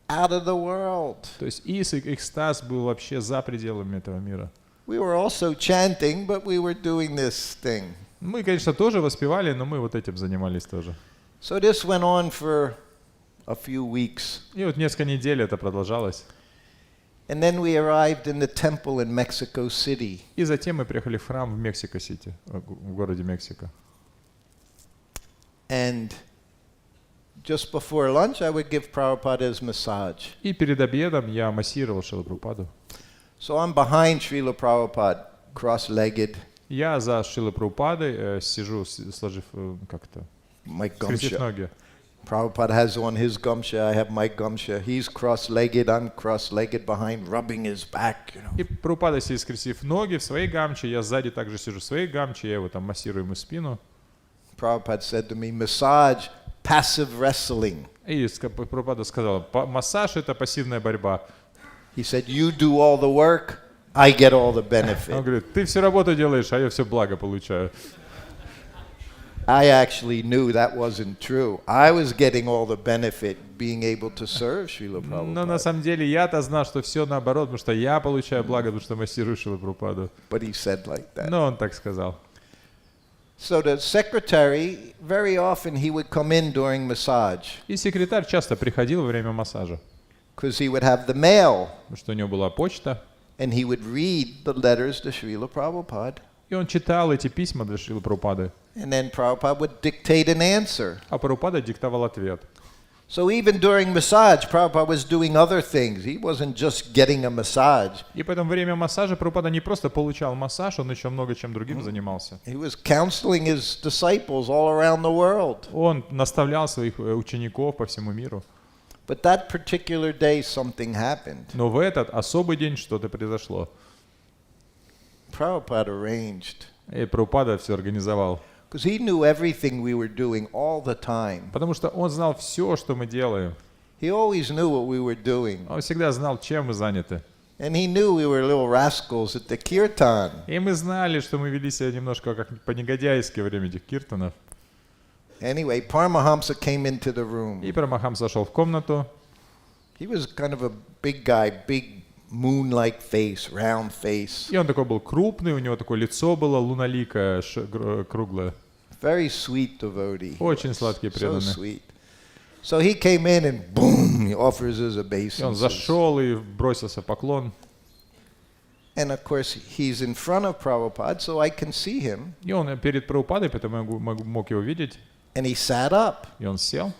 out of the world. То есть их экстаз был вообще за пределами этого мира. We were also chanting, but we were doing this thing. Мы, конечно, тоже воспевали, но мы вот этим занимались тоже. So this went on for a few weeks. И вот несколько недель это продолжалось. And then we arrived in the temple in Mexico City. И затем мы приехали в храм в Мексико-Сити, в городе Мексика. And just before lunch, I would give Prabhupada his massage. И перед обедом я массировал Шрилу Прабхупаду. So I'm behind Srila Prabhupada, cross-legged. Я за Шрилой Прабхупадой сижу, сложив как-то, My скрестив gumsha. ноги. Prabhupada has on his gumsha, I have my gumsha. He's cross-legged, I'm cross-legged behind, rubbing his back, you know. И Прабхупада сидит, скрестив ноги в своей гамче, я сзади также сижу в своей гамче, я его там массирую ему спину. Prabhupada said to me, massage, passive wrestling. И Прабхупада сказал, массаж — это пассивная борьба. He said, you do all the work, I get all the Он benefit. говорит, ты всю работу делаешь, а я все благо получаю. I actually knew that wasn't true. I was getting all the benefit being able to serve Srila Но на Prabhupada. самом деле я-то знал, что все наоборот, потому что я получаю благо, потому что массирую Шрилу Прабхупаду. But he said like that. Но он так сказал. So the secretary, very often he would come in during massage. И секретарь часто приходил во время массажа. because he would have the mail, потому что у него была почта, and he would read the letters to Srila Prabhupada. и он читал эти письма для Шрилы Прабхупады, And then Prabhupada would dictate an answer. а Прабхупада диктовал ответ. So even during massage, Prabhupada was doing other things. He wasn't just getting a massage. И поэтому во время массажа Прабхупада не просто получал массаж, он еще много чем другим занимался. He was counseling his disciples all around the world. Он наставлял своих учеников по всему миру. But that particular day, something happened. Но в этот особый день что-то произошло. Prabhupada arranged. И Прабхупада все организовал. Because he knew everything we were doing all the time. Потому что он знал все, что мы делаем. He always knew what we were doing. Он всегда знал, чем мы заняты. And he knew we were little rascals at the kirtan. И мы знали, что мы вели себя немножко как по-негодяйски во время этих киртанов. Anyway, Paramahamsa came into the room. И Парамахамса зашел в комнату. He was kind of a big guy, big moon-like face, round face. И он такой был крупный, у него такое лицо было луналикое, круглое. Very sweet devotee. Очень сладкий, So преданный. sweet. So he came in and boom, he offers his И он obeisances. зашел и бросился в поклон. And of course, he's in front of Prabhupada, so I can see him. И он перед Прабхупадой, поэтому я мог его видеть. And he sat up. И он сел.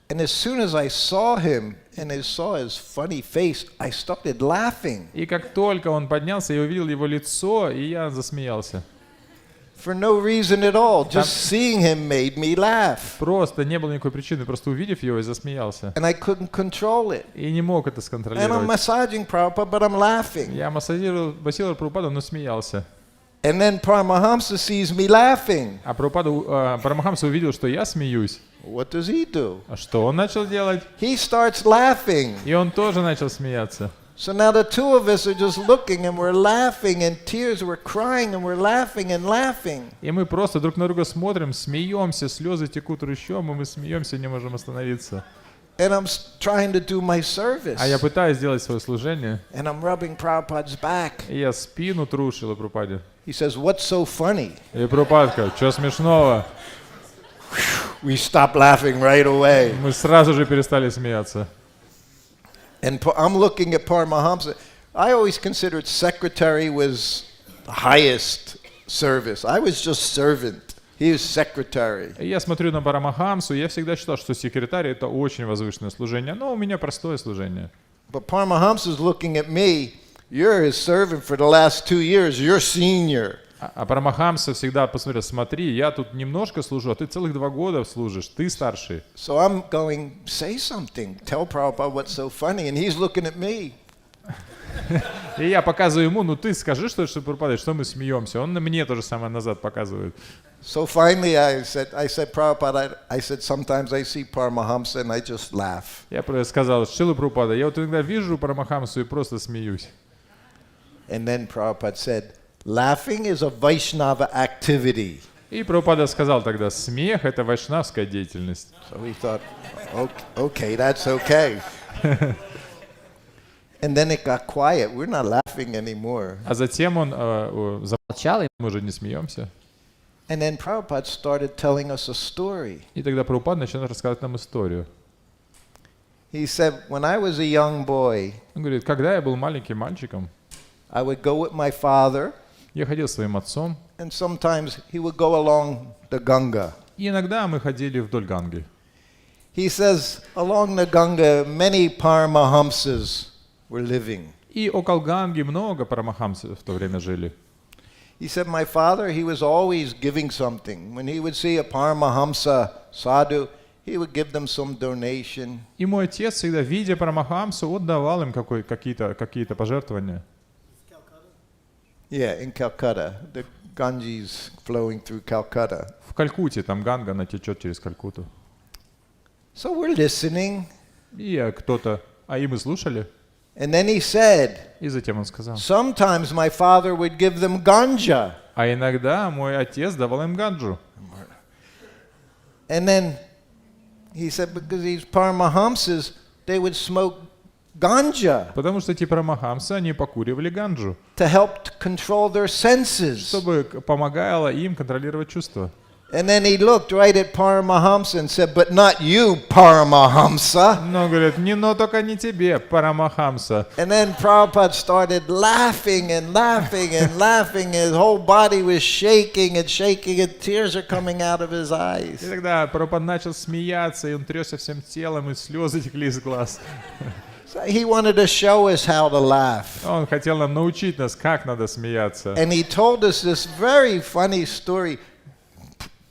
And as soon as I saw him and I saw his funny face, I started laughing. И как только он поднялся, я увидел его лицо, и я засмеялся. For no reason at all. Just seeing him made me laugh. Просто не было никакой причины, просто увидев его, я засмеялся. And I couldn't control it. И не мог это And I'm сконтролировать. massaging Prabhupada, but I'm laughing. Я массировал Прабхупаду, но смеялся. And then Paramahamsa sees me laughing. А Парамахамса увидел, что я смеюсь. What does he do? А что он начал делать? He starts laughing. И он тоже начал смеяться. So now the two of us are just looking and we're laughing and tears, we're crying and we're laughing and laughing. И мы просто друг на друга смотрим, смеемся, слезы текут ручьем, и мы смеемся, не можем остановиться. And I'm trying to do my service. А я пытаюсь сделать свое служение, And I'm rubbing Prabhupada's back. и я спину трушил Прабхупаде. He says, what's so funny? И Прабхупадка, что смешного? We stopped laughing right away. Мы сразу же перестали смеяться. And I'm looking at Paramahamsa. I always considered secretary was the highest service. I was just servant. He was secretary. И я смотрю на Парамахамсу, и я всегда считал, что секретарь — это очень возвышенное служение, но у меня простое служение. But Paramahamsa is looking at me. You're his servant for the last 2 years. You're senior. А Парамахамса всегда посмотрел: смотри, я тут немножко служу, а ты целых 2 года служишь, ты старший. So I'm going, say something. Tell Prabhupada what's so funny. And he's looking at me. И я показываю ему: ну ты скажи, что Прабхупада, что мы смеемся. Он на мне то же самое назад показывает. So finally I said, Prabhupada, I said, sometimes I see Paramahamsa and I just laugh. Я сказал: Шрила Прабхупада, я вот иногда вижу Парамахамсу и просто смеюсь. And then Prabhupada said, laughing is a Vaishnava activity. И Прабхупада сказал тогда: смех — это вайшнавская деятельность. So we thought, okay, that's okay. And then it got quiet. We're not laughing anymore. А затем он замолчал, и мы уже не смеемся. And then Prabhupada started telling us a story. И тогда Прабхупада начал рассказывать нам историю. He said, when I was a young boy, Он говорит: когда я был маленьким мальчиком, I would go with my father, я ходил с своим отцом, and sometimes he would go along the Ganga. и иногда мы ходили вдоль Ганги. He says, along the Ganga, many Paramahamsas were living. И около Ганги много парамахамсов в то время жили. He said, my father, he was always giving something. When he would see a Paramahamsa sadhu, he would give them some donation. И мой отец всегда, видя парамахамсу, отдавал им какие-то пожертвования. Yeah, in Calcutta. The Ganges flowing through Calcutta. В Калькутте, там Ганга, она течет через Калькутту. So we're listening. И кто-то, и мы слушали. And then he said, И затем он сказал: sometimes my father would give them ganja. а иногда мой отец давал им ганджу. And then he said, because these Paramahamsas, they would smoke ganja Потому что эти парамахамсы, они покуривали ганджу, to help to control their senses. чтобы помогало им контролировать чувства. And then he looked right at Paramahamsa and said, but not you, Paramahamsa. Но, говорит, но только не тебе, Парамахамса. And then Prabhupada started laughing and laughing and laughing. His whole body was shaking and shaking, and tears are coming out of his eyes. И тогда Прабхупада начал смеяться, и он трясся всем телом, и слезы текли из глаз. So he wanted to show us how to laugh. Он хотел нам научить нас, как надо смеяться. And he told us this very funny story.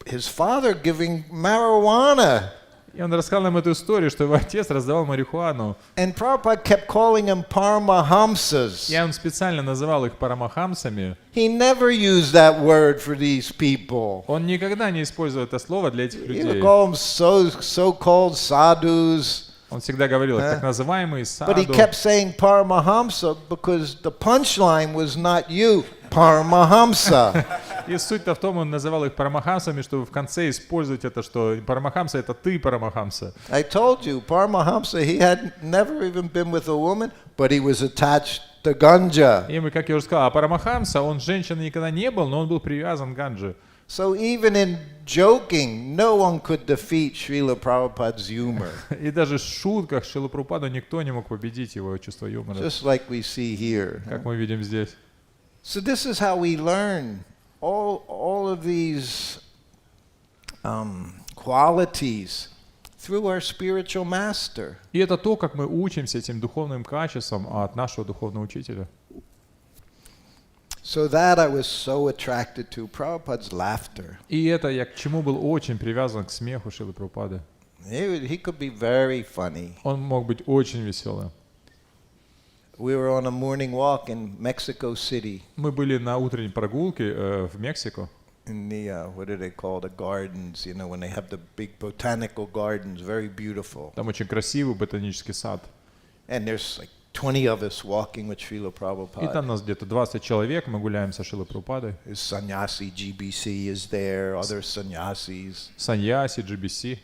His father giving marijuana. И он рассказал нам эту историю, что его отец раздавал марихуану. And Prabhupada kept calling them Paramahamsas. Я он специально называл их парамахамсами. He never used that word for these people. Он никогда не использовал это слово для этих He людей. would call them so-called sadhus. Он всегда говорил, так называемые But he саду. kept saying Paramahamsa because the punchline was not you, Paramahamsa. И суть-то в том, он называл их парамахамсами, чтобы в конце использовать это, что парамахамса — это ты, парамахамса. I told you, Paramahamsa, he had never even been with a woman, but he was attached to ganja. И мы, как я уже сказал, а парамахамса, он женщиной никогда не был, но он был привязан к ганже. So even in joking, no one could defeat Srila Prabhupada's humor. И даже в шутках Шрилы Прабхупады никто не мог победить его чувство юмора, Just like we see here. как мы видим здесь. So this is how we learn all of these qualities through our spiritual master. И это то, как мы учимся этим духовным качествам от нашего духовного учителя. So that I was so attracted to Prabhupada's laughter. И это я к чему был очень привязан, к смеху Шрилы Прабхупады. He could be very funny. Он мог быть очень веселым. We were on a morning walk in Mexico City Мы были на утренней прогулке в Мексику. in the what do they call the gardens? You know, when they have the big botanical gardens, very beautiful. Там очень красивый ботанический сад. And there's like 20 of us walking with Srila И там Prabhupada. нас где-то 20 человек, мы гуляем со Шрилой Прабхупадой. His sannyasi GBC is there, other sannyasis, Саньяси, GBC.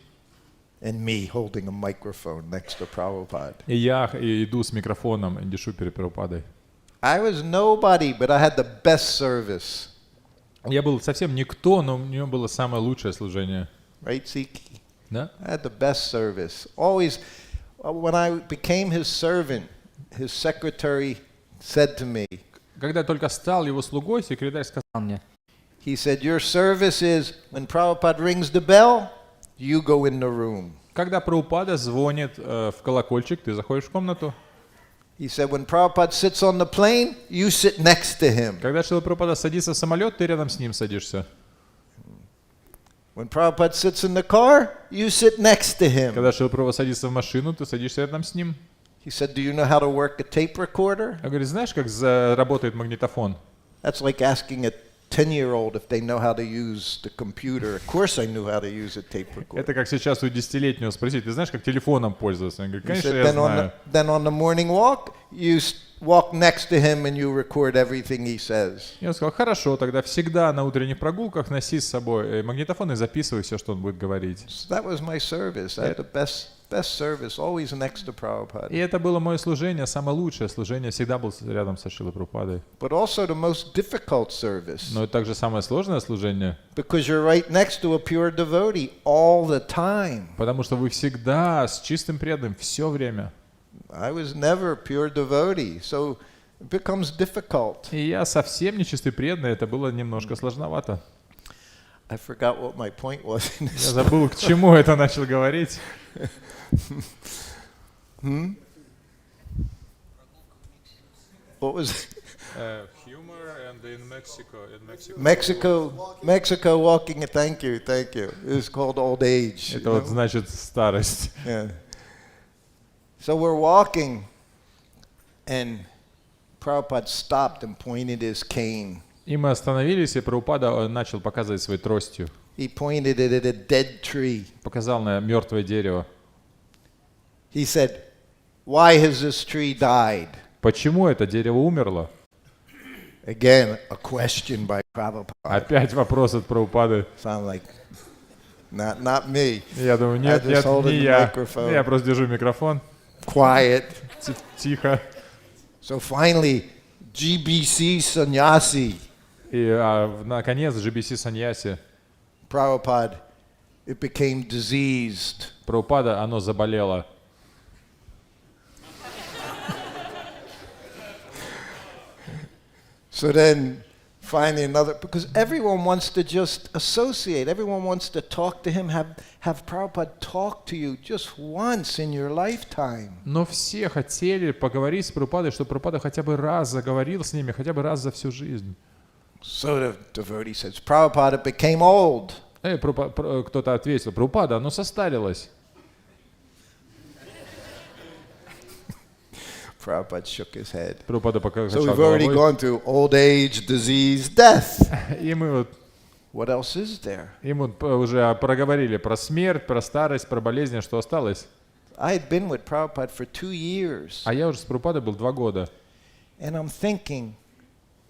and me holding a microphone next to Prabhupada. И я иду с микрофоном, дишу перед Прабхупадой. I was nobody, but I had the best service. Я был совсем никто, но у него было самое лучшее служение. Right, Siki? Да? I had the best service. Always, when I became his servant, his secretary said to me, Когда я только стал его слугой, секретарь сказал мне, he said, your service is when Prabhupada rings the bell, you go in the room. когда Прабхупада звонит в колокольчик, ты заходишь в комнату. He said, when Prabhupada sits on the plane, you sit next to him. Когда Шрила Прабхупада садится в самолет, ты рядом с ним садишься. When Prabhupada sits in the car, you sit next to him. Когда Шрила Прабхупада садится в машину, ты садишься рядом с ним. He said, do you know how to work a tape recorder? Я говорю, знаешь, как работает магнитофон? That's like asking a 10-year-old if they know how to use the computer. Of course I knew how to use a tape recorder. Это как сейчас у 10-летнего спросить, ты знаешь, как телефоном пользоваться? Я говорю, He конечно, said, я знаю. then on the morning walk, you walk next to him and you record everything he says. Я сказал, хорошо, тогда всегда на утренних прогулках носи с собой магнитофон и записывай все, что он будет говорить. So that was my service. I had the best service, always next to Prabhupada. И это было мое служение, самое лучшее служение, всегда был рядом со Шрилой Прабхупадой. But also the most difficult service, Но это также самое сложное служение, because you're right next to a pure devotee all the time. потому что вы всегда с чистым преданным все время. I was never a pure devotee, so it becomes difficult. И я совсем не чистый преданный, это было немножко сложновато. I forgot what my point was in Я this. забыл, к чему это начал говорить. What was Humor and in Mexico. Mexico walking? Thank you. It's called old age. Это вот значит старость. Yeah. So we're walking, and Prabhupada stopped and pointed his cane. И мы остановились, и Прабхупада начал показывать своей тростью. He pointed it at a dead tree. Показал на мертвое дерево. He said, "Why has this tree died?" Почему это дерево умерло? Again, a question by Prabhupada. Опять вопрос от Прабхупады. Sound like not me. Я думаю, нет, I just hold не the я. microphone. Я просто держу микрофон. Quiet. Тихо. So finally, GBC sannyasi И наконец GBC Саньяси Prabhupada, it became diseased. Прабхупада, оно заболело. So then, finally another, because everyone wants to just associate, everyone wants to talk to him, have Prabhupada talk to you just once in your lifetime. Но все хотели поговорить с Прабхупадой, чтобы Прабхупада хотя бы раз заговорил с ними, хотя бы раз за всю жизнь. So the devotee says, Prabhupada became old. Кто-то ответил, Прабхупада, оно состарилось. Prabhupada shook his head. Прабхупада So покачал we've already головой. gone through old age, disease, death. И мы What else is there? уже проговорили про смерть, про старость, про болезни, что осталось. I had been with Prabhupada for 2 years. А я уже с Прабхупадой был 2 года. And I'm thinking,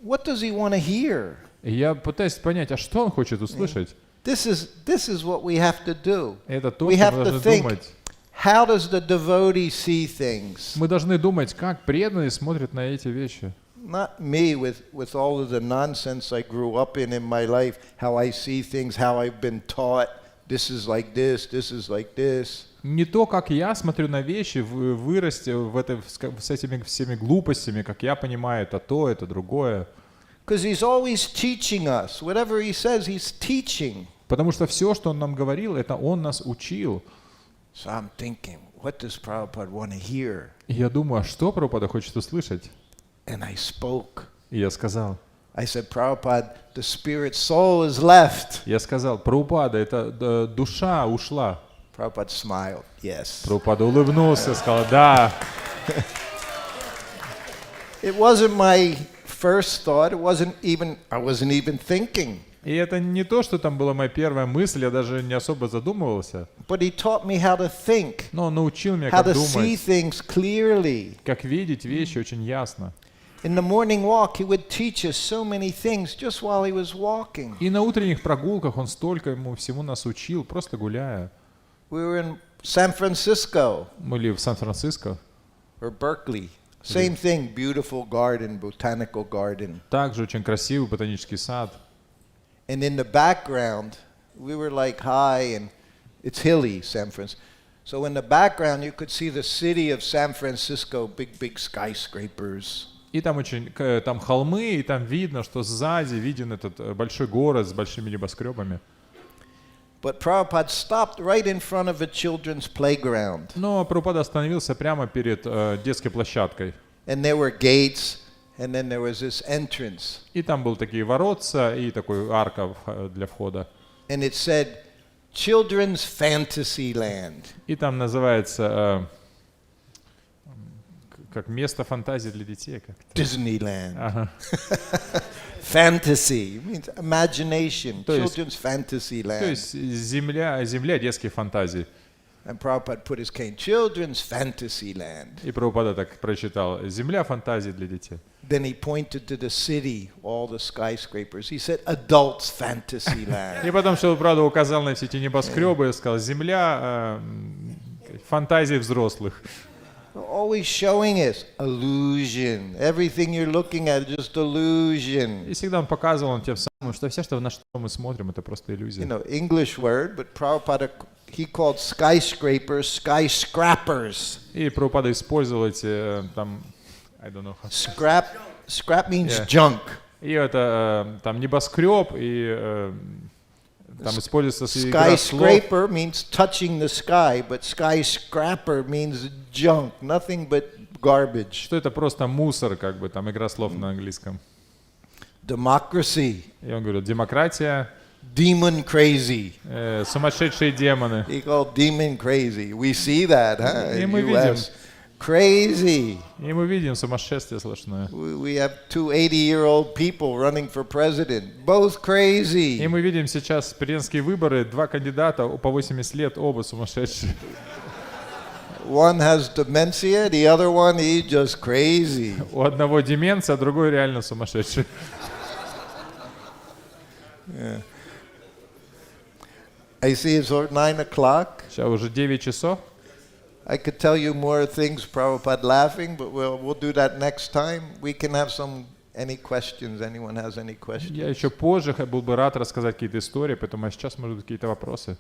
what does he want to hear? И я пытаюсь понять, а что он хочет услышать? This is what we have to do. Это то, We что have мы to должны think, думать. how does the devotee see things? Мы должны думать, как преданные смотрят на эти вещи. Not me with all of the nonsense I grew up in my life, how I see things, how I've been taught, this is like this is like this. Не то, как я смотрю на вещи, вырасти с этими всеми глупостями, как я понимаю, это то, это другое. Because he's always teaching us. Whatever he says, he's teaching. Потому что все, что он нам говорил, это он нас учил. So I'm thinking, what does Prabhupada want to hear? И я думаю, а что Прабхупада хочет услышать? And I spoke. И я сказал, I said, Prabhupada, the spirit soul is left. Прабхупада, это душа ушла. Prabhupada smiled. Yes. Прабхупада улыбнулся, сказал, да. It wasn't my first thought. I wasn't even thinking. И это не то, что там была моя первая мысль, я даже не особо задумывался. But he taught me how to think, Но он научил меня, how как to see думать, things clearly. как видеть вещи очень ясно. In the morning walk, he would teach us so many things just while he was walking. И на утренних прогулках он столько ему всему нас учил, просто гуляя. We were in San Francisco Мы были в Сан-Франциско. or Berkeley. Same thing, beautiful garden, botanical garden. Также очень красивый ботанический сад. And in the background, we were like high and it's hilly, San Francisco. So in the background, you could see the city of San Francisco, big skyscrapers. И там там холмы, и там видно, что сзади виден этот большой город с большими небоскребами. But Prabhupada stopped right in front of a children's playground. Но Прабхупада остановился прямо перед детской площадкой. And there were gates, and then there was this entrance. И там были такие воротца и такой арка для входа. And it said, Children's Fantasy Land. И там называется как место фантазии для детей. Как Disneyland. Ага. Fantasy means imagination. То есть- Children's Fantasy То Land. есть земля детских фантазий. And Prabhupada put his cane, Children's Fantasy Land. И Прабхупада так прочитал: земля фантазий для детей. Then he pointed to the city, all the skyscrapers. He said, Adults Fantasy Land. И потом Шрила Прабху указал на все эти небоскребы и сказал: земля фантазий взрослых. Always showing us illusion. Everything you're looking at is just illusion. И всегда он показывал тем самым, что все, на что мы смотрим, это просто иллюзия. You know, English word, but Prabhupada, he called skyscrapers skyscrapers. И Прабхупада использовал эти там, I don't know how. Scrap means Yeah. junk. И это там небоскреб, и там используется игра слов. Skyscraper means touching the sky, but skyscraper means junk, nothing but garbage. Что это просто мусор, как бы там игра слов на английском. Democracy, И он говорит: демократия, demon crazy. сумасшедшие демоны. He called demon crazy. We see that, huh? И In мы видим. US. Crazy. И мы видим сумасшествие сплошное. We have two 80-year-old people running for president, both И crazy. мы видим сейчас президентские выборы, 2 кандидата по 80 лет, оба сумасшедшие. One has dementia, the other one, he's just crazy. У одного деменция, а другой реально сумасшедший. I see it's 9 o'clock. Сейчас уже 9 часов. I could tell you more things, Prabhupada laughing, but we'll do that next time. We can have some Any questions? Anyone has any questions? Я еще позже был бы рад рассказать какие-то истории, поэтому сейчас, может быть, какие-то вопросы.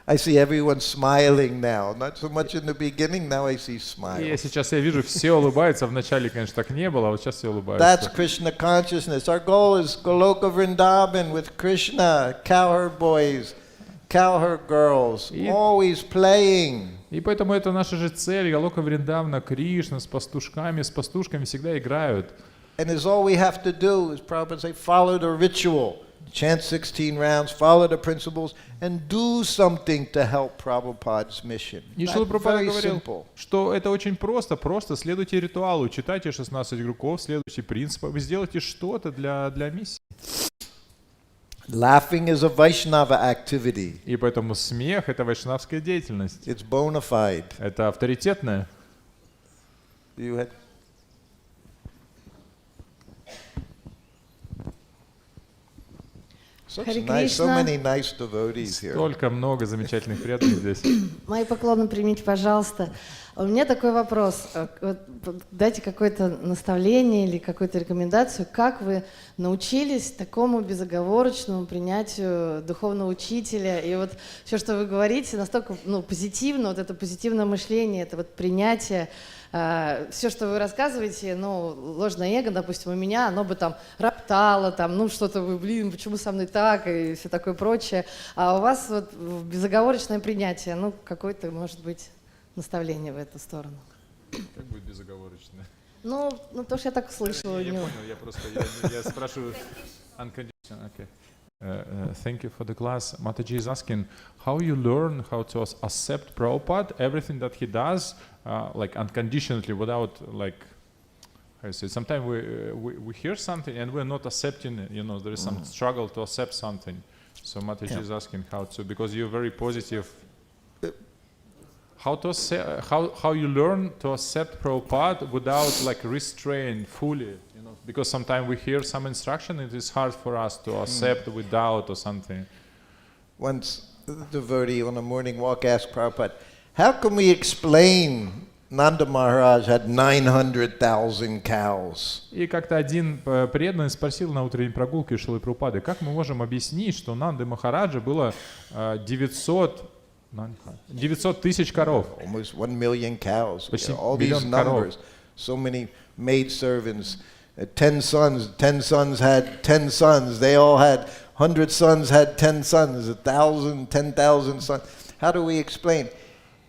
I see everyone smiling now. Not so much in the beginning, now I see И smiles. сейчас я вижу, все улыбаются. Вначале, конечно, так не было, а вот сейчас все That's улыбаются. Krishna consciousness. Our goal is Goloka Vrindavan with Krishna, cowherd boys, cowherd girls, always playing. И поэтому это наша же цель. Галока Вриндавна, Кришна с пастушками всегда играют. And is all we have to do, as Prabhupada say, follow the ritual. Chant 16 rounds, follow the principles, and do something to help Prabhupada's mission. И Шрила That's Прабхупада very говорил, simple. что это очень просто следуйте ритуалу, читайте 16 кругов, следуйте принципам, вы сделайте что-то для миссии. Laughing is a Vaishnava activity. И поэтому смех — это вайшнавская деятельность. It's bona fide. Это авторитетное. You had such Харе nice, so Кришна. many nice devotees here. Столько много замечательных преданных здесь. Мои поклоны примите, пожалуйста. У меня такой вопрос. Вот дайте какое-то наставление или какую-то рекомендацию, как вы научились такому безоговорочному принятию духовного учителя. И вот все, что вы говорите, настолько позитивно, вот это позитивное мышление, это вот принятие. Все, что вы рассказываете, ложное эго, допустим, у меня, оно бы там роптало, там, что-то вы, почему со мной так, и все такое прочее. А у вас вот безоговорочное принятие, какое-то, может быть, наставление в эту сторону. Как будет безоговорочно? То, что я так слышала. Я понял, я просто я спрашиваю unconditional. Okay. Thank you for the class. Mataji is asking how you learn how to accept Prabhupada, everything that he does, like unconditionally, without like, how you say. Sometimes we hear something and we're not accepting. There is some struggle to accept something. So Mataji is asking how to, because you're very positive. How you learn to accept Prabhupada without like restraint fully, because sometimes we hear some instruction, it is hard for us to accept with doubt or something. Once the devotee on a morning walk asked Prabhupada, how can we explain Nanda Maharaj had 900,000 cows? И как-то один преданный спросил на утренней прогулке у Шрилы Прабхупады, как мы можем объяснить, что Нанды Махараджа было 900 тысяч коров. Almost 1 million cows. Почти All these миллион коров. numbers. So many maid servants. 10 sons. 10 sons had 10 sons. They all had 100 sons had 10 sons. 1,000, 10,000 sons. How do we explain?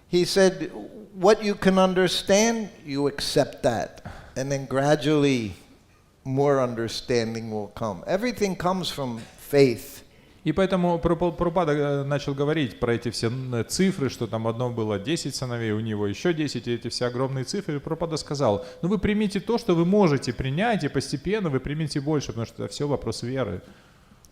He said, what you can understand, you accept that. And then gradually more understanding will come. Everything comes from faith. И поэтому Прабхупада начал говорить про эти все цифры, что там одно было 10 сыновей, у него еще 10, и эти все огромные цифры. И Прабхупада сказал, вы примите то, что вы можете принять, и постепенно вы примите больше, потому что это все вопрос веры.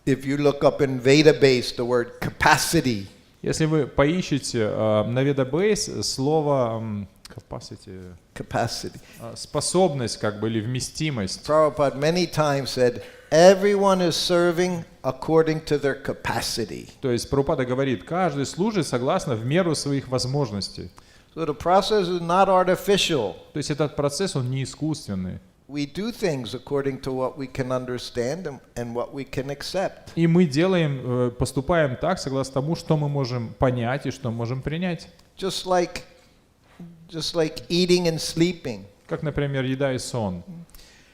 If you look up in Vedabase the word capacity, если вы поищете на Ведабейс слово capacity. способность, или вместимость. Prabhupada many times said, everyone is serving according to their capacity. То есть Прабхупада говорит, каждый служит согласно в меру своих возможностей. So the process is not artificial. То есть этот процесс, он не искусственный. We do things according to what we can understand and what we can accept. И мы поступаем так, согласно тому, что мы можем понять и что можем принять. Just like eating and sleeping. Как, например, еда и сон.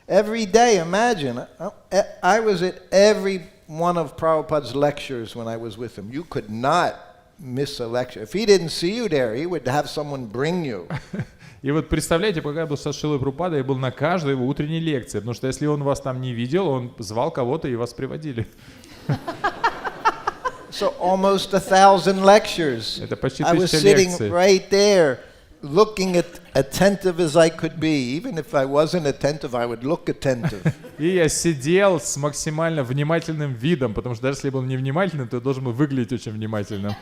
Every day, imagine, I was at every one of Prabhupada's lectures when I was with him. You could not miss a lecture. If he didn't see you there, he would have someone bring you. И вот представляете, пока я был со Шрилой Прабхупадой, я был на каждой его утренней лекции, потому что если он вас там не видел, он звал кого-то и вас приводили. So almost 1,000 lectures. Это почти I was 1000 sitting лекций. right there, looking attentive as I could be. Even if I wasn't attentive, I would look attentive. И я сидел с максимально внимательным видом, потому что даже если я был невнимательным, то я должен был выглядеть очень внимательным.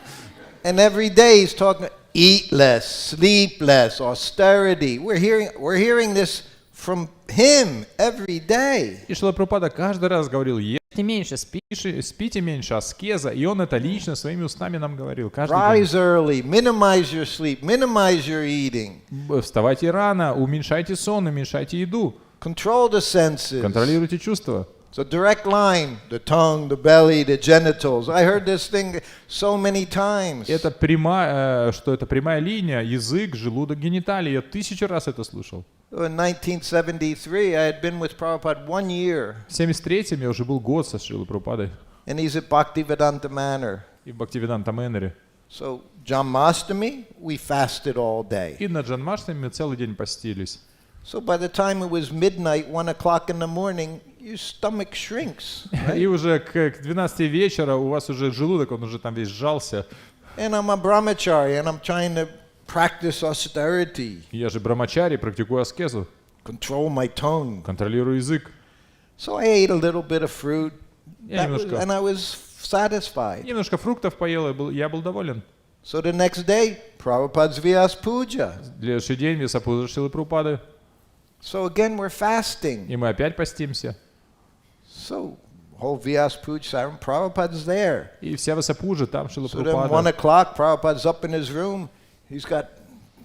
And every day he's talking, eat less, sleep less, austerity. We're hearing this from him every day. И Шрила Прабхупада каждый раз говорил, ешьте меньше, спите меньше, аскеза. И он это лично своими устами нам говорил каждый день. Rise early, minimize your sleep, minimize your eating. Вставайте рано, уменьшайте сон, уменьшайте еду. Control the senses. Контролируйте чувства. It's a direct line. The tongue, the belly, the genitals. I heard this thing so many times. Это прямая, что это прямая линия, язык, желудок, гениталии. Я 1000 раз это слушал. In 1973, I had been with Prabhupada 1 year. В 73-м я уже был год со Шрилой Прабхупадой And he's at Bhaktivedanta Manor. и в Бхактивиданта Мэннере. So, Janmashtami, we fasted all day. И на Джанмаштаме мы целый день постились. So by the time it was midnight, 1 o'clock in the morning, your stomach shrinks. И уже к 12 вечера у вас уже желудок, он уже там весь сжался. And I'm a brahmachari, and I'm trying to practice austerity, Я же брамачари, практикую аскезу, control my tongue. контролирую язык. So I ate a little bit of fruit, Я and I was satisfied. немножко фруктов поел, и я был доволен. So the next day, Prabhupada's Vyas Puja. Следующий день Висапуджа Шрилы Прабхупады, So again, we're fasting. и мы опять постимся. So whole Vyas Puja, Prabhupada's there. И вся Висапуджа, там Шрила So then 1 Прабхупада. o'clock, Prabhupada's up in his room. He's got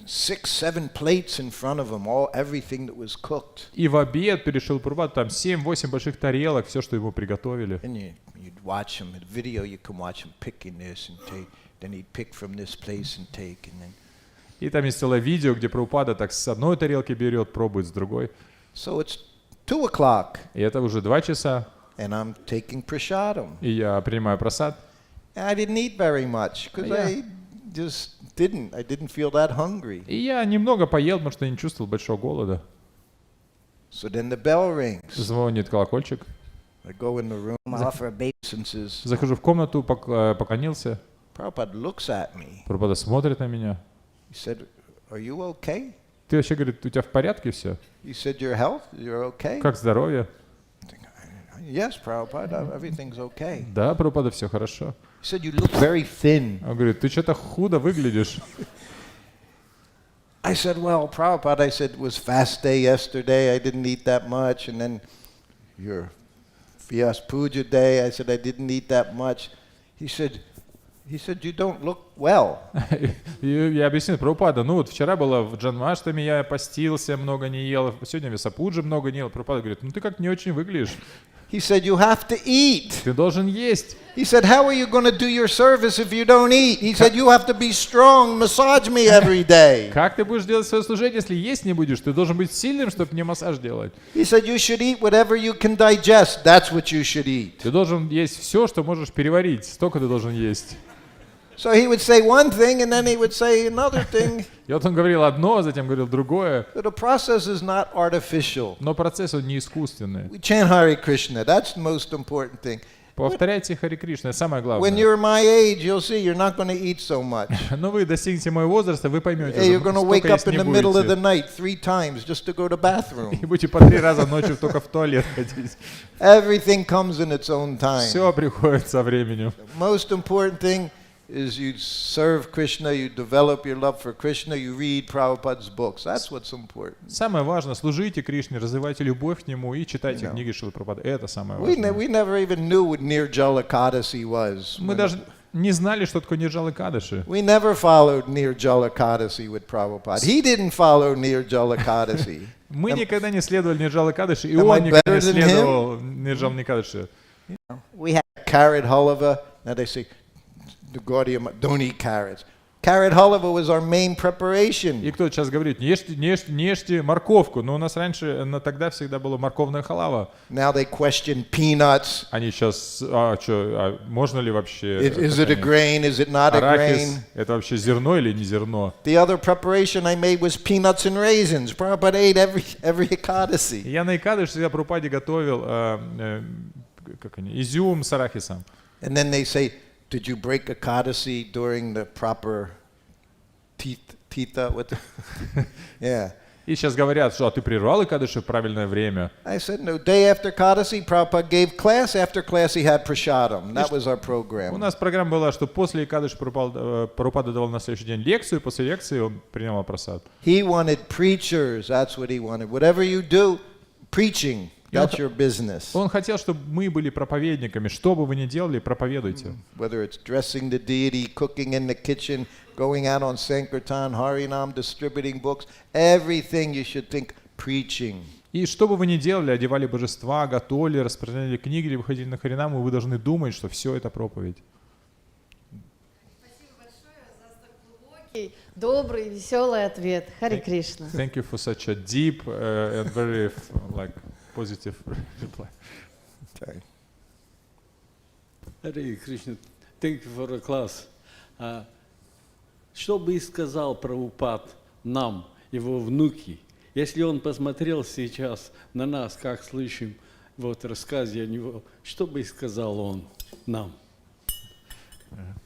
6-7 plates in front of him, everything that was cooked. И в обед перед Шрилой Прабхупадой там 7-8 больших тарелок, все, что ему приготовили. And you'd watch him, in video you can watch him picking this and take, then he'd pick from this place and take, and then. И там есть целое видео, где Прабхупада так с одной тарелки берет, пробует с другой. So it's 2 o'clock, И это уже 2 часа, and I'm taking prasadam. и я принимаю просад. And I didn't eat very much, because I just I didn't feel that hungry. И я немного поел, потому что я не чувствовал большого голода. So then the bell rings. Звонит колокольчик. I go in the room, offer obeisances. Захожу в комнату, поклонился. Prabhupada looks at me. Прабхупада смотрит на меня. He said, "Are you okay?" Ты вообще, говорит, у тебя в порядке все? He said, "Your health, you're okay?" Как здоровье? Yes, Prabhupada, everything's okay. Да, Прабхупада, все хорошо. He said, "You look very thin." Он говорит, ты что-то худо выглядишь. I said, "Well, Prabhupada," I said, "it was fast day yesterday. I didn't eat that much. And then your Vyas Puja day, I said, I didn't eat that much." He said, "You don't look well." И я объяснил, Прабхупада, ну вот вчера было в Джанмаштаме, я постился, много не ел, сегодня в Висапуджи много не ел. Прабхупада говорит, ну ты как не очень выглядишь. He said, "You have to eat." Ты должен есть. He said, "How are you going to do your service if you don't eat?" He said, "You have to be strong, massage me every day." Как ты будешь делать свое служение, если есть не будешь? Ты должен быть сильным, чтобы мне массаж делать. He said, "You should eat whatever you can digest. That's what you should eat." Ты должен есть все, что можешь переварить. Столько ты должен есть. So he would say one thing and then he would say another thing. И вот он говорил одно, затем говорил другое. So the process is not artificial. Но процесс он не искусственный. We chant Hare Krishna. That's the most important thing. Повторяйте Харе Кришна, это самое When главное. you're my age, you'll see you're not going to eat so much. Но вы достигнете моего возраста, вы поймете, Hey, you're going to wake столько up есть in не the middle of the будете. night 3 times just to go to bathroom. И будете по 3 раза ночью только в туалет ходить. Everything comes in its own time. Все приходит со временем. Most important thing is you serve Krishna, you develop your love for Krishna, you read Prabhupada's books. That's what's important. Самое важное, служите Кришне, развивайте любовь к Нему и читайте Yeah. книги Шрилы Прабхупады. Это самое We важное. never even knew what Nirjala Kadasi was. Мы даже не знали, что такое Нирджала Кадаши. We never followed Nirjala Kadasi with Prabhupada. He didn't follow Nirjala Kadasi. Мы никогда не следовали Нирджала Кадаши, и Am I он никогда better не than следовал Нирджала Кадаши. We had carrot halava. Now they say, the Gaudiya, don't eat carrots. Carrot halava was our main preparation. И кто сейчас говорит, не ешьте морковку. Но у нас раньше, тогда всегда была морковная халава. Now they question peanuts. Они сейчас, можно ли вообще... Is it a grain? Is it not a Арахис, grain? это вообще зерно или не зерно? The other preparation I made was peanuts and raisins. Prabhupada ate every Ekadasi. Я на Икадыш всегда Прабхупаде готовил изюм с арахисом. And then they say, did you break Ekadasi during the proper tita? Yeah. И сейчас говорят, что ты прервал Икадыши в правильное время. I said, no, day after Kadasi, Prabhupada gave class. After class, he had prasadam. That was our У program. нас программа была, что после Икадыши Прабхупада давал на следующий день лекцию, и после лекции он принимал просад. He wanted preachers. That's what he wanted. Whatever you do, preaching, that's your business. Он хотел, чтобы мы были проповедниками. Что бы вы ни делали, проповедуйте. Whether it's dressing the deity, cooking in the kitchen, going out on Sankirtan, Harinam, distributing books, everything you should think preaching. И что бы вы ни делали, одевали божества, готовили, распространяли книги или выходили на харинаму, вы должны думать, что все это проповедь. Добрый, веселый ответ. Хари Кришна. Thank you for such a deep and very positive reply. Okay. Хари Кришна, thank you for the class. Что бы сказал Прабхупад нам, его внуки, если он посмотрел сейчас на нас, как слышим вот рассказе о него, что бы сказал он нам?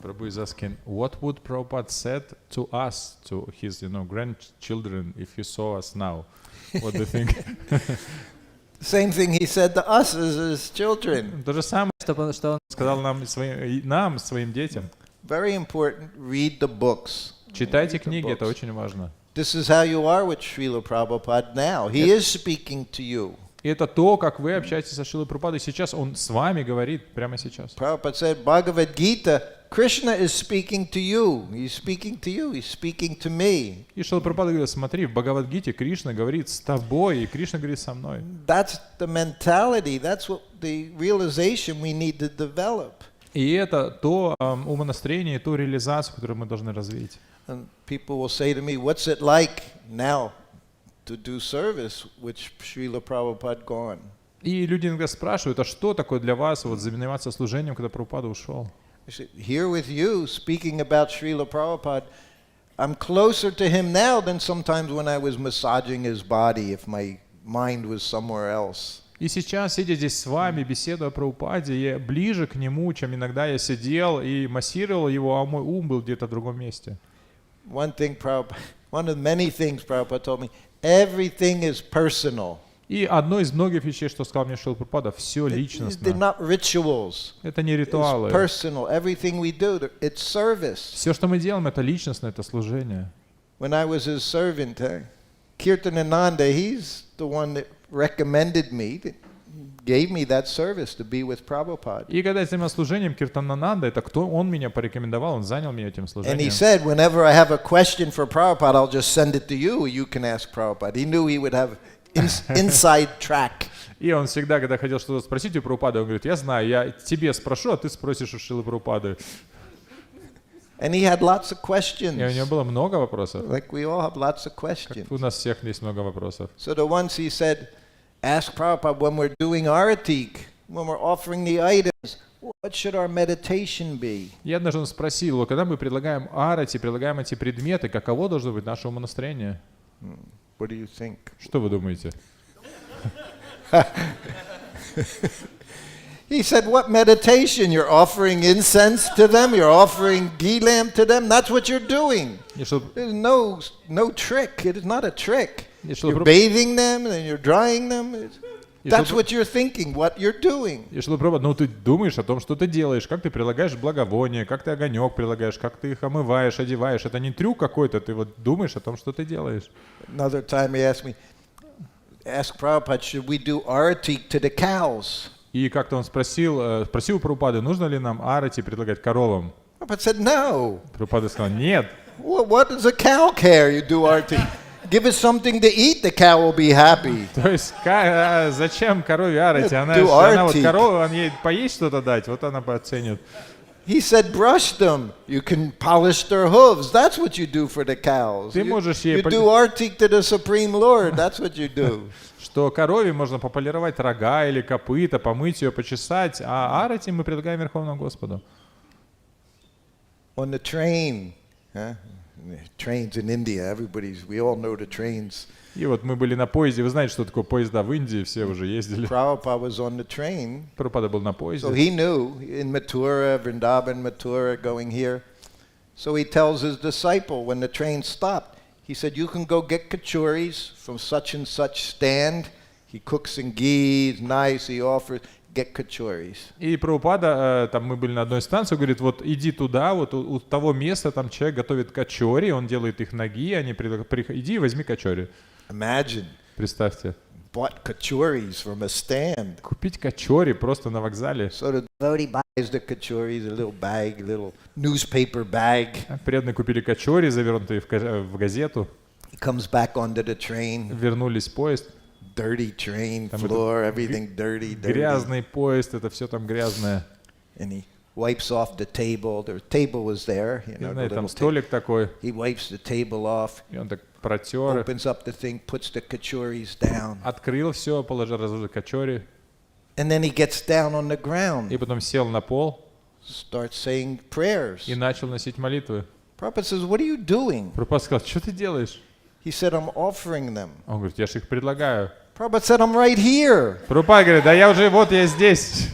Prabhu is asking, what would Prabhupada said to us, to his, grandchildren, if he saw us now? What do you think? Same thing he said to us as his children. То же самое, что он сказал нам, своим детям. Very important, read the books. Читайте книги, это очень важно. This is how you are with Srila Prabhupada now. He is speaking to you. И это то, как вы общаетесь со Шрилой Прабхупадой сейчас, он с вами говорит прямо сейчас. Prabhupada said, Bhagavad Gita, Krishna is speaking to you. He's speaking to you. He's speaking to me. И Шрила Прабхупада говорит, смотри, в Бхагавад-гите Кришна говорит с тобой, и Кришна говорит со мной. That's the mentality. That's what the realization we need to develop. И это то умонастроение, то реализацию, которую мы должны развить. And people will say to me, what's it like now to do service with Srila Prabhupada gone? И люди иногда спрашивают, а что такое для вас вот заниматься служением, когда Прабхупада ушел? I said, here with you, speaking about Srila Prabhupada, I'm closer to him now than sometimes when I was massaging his body if my mind was somewhere else. И сейчас, сидя здесь с вами, беседуя о Прабхупаде, я ближе к нему, чем иногда я сидел и массировал его, а мой ум был где-то в другом месте. One of many things Prabhupada told me, everything is personal. И одно из многих вещей, что сказал мне Шрила Прабхупада, все They're личностно. not rituals. Это не It's ритуалы. personal. Everything we do, it's service. Все, что мы делаем, это личностно, это служение. When I was his servant, Caitanya-charitamrita, he's the one that recommended me, that gave me that service to be with Prabhupada. И когда я занимался служением Киртанананда, это кто? Он меня порекомендовал, он занял меня этим And he служением. said, whenever I have a question for Prabhupada, I'll just send it to you, you can ask Prabhupada. He knew he would have inside track. И он всегда, когда хотел что-то спросить у Прабхупады, он говорит, я знаю, я тебе спрошу, а ты спросишь у Шрилы Прабхупады. And he had lots of И у questions. него было много вопросов. Like we all have lots of Как questions. у нас всех есть много вопросов. So the ones he said, ask Prabhupada when we're doing arati, when we're offering the items, what should our meditation be? Я однажды он спросил, когда мы предлагаем арати, предлагаем эти предметы, каково должно быть наше умонастроение? What do you think? Что вы думаете? He said, what meditation? You're offering incense to them? You're offering ghee lamp to them? That's what you're doing. И что, There's no trick. It is not a trick. Если You're bathing them and you're drying them. That's Если- what you're thinking, what you're doing. И Шрила Прабхупада, ну ты думаешь о том, что ты делаешь, как ты прилагаешь благовоние, как ты огонек прилагаешь, как ты их омываешь, одеваешь. Это не трюк какой-то, ты вот думаешь о том, что ты делаешь. Another time he asked me, ask Prabhupada, should we do arati to the cows? И как-то он спросил у Прабхупады, нужно ли нам арати предлагать коровам? Prabhupada said, no. Прабхупада сказал, нет. What does a cow care? You do arati. Give it something to eat, the cow will be happy. То есть зачем корове арати? Она Do вот arati. корова, он ей поесть что-то дать, вот она оценит. He said, brush them. You can polish their hooves. That's what you do for the cows. Ты можешь ей You do artik to the Supreme Lord. That's what you do. Что корове можно пополировать рога или копыта, помыть ее, почесать, а арати мы предлагаем Верховному Господу. On the train, trains in India, we all know the trains. И вот мы были на поезде, вы знаете, что такое поезда в Индии, все уже ездили. Prabhupada was on the train. Прабхупада был на поезде. So he knew in Mathura, Vrindavan, Mathura, going here. So he tells his disciple when the train stopped, he said, you can go get kachuris from such and such stand. He cooks in ghee, it's nice, he offers, get kachuris. И Прабхупада, там мы были на одной станции, говорит, вот иди туда, вот у того места, там человек готовит качори, он делает их ноги, они иди и возьми качори. Imagine, Представьте. bought kachuris from a stand. Купить качори просто на вокзале. So the devotee buys the kachuris, a little bag, little newspaper bag. Преданные купили качори, завернутые в газету. He comes back onto the train. Вернулись в поезд. Dirty train Там floor, это everything dirty. Грязный поезд, это все там грязное. And he wipes off the table. The table was there, you И, know, the знаете, там little столик такой, He wipes the table off, и он так протер, opens up the thing, puts the kachoris down. открыл все, разложил качори, And then he gets down on the и ground, потом сел на пол starts saying prayers. и начал носить молитвы. Prabhupada says, what are you doing? Прабхупада сказал, что ты делаешь? He said, I'm offering them. Он говорит, я же их предлагаю. Prabhupada said, I'm right here. Прабхупада говорит, да я уже, вот я здесь.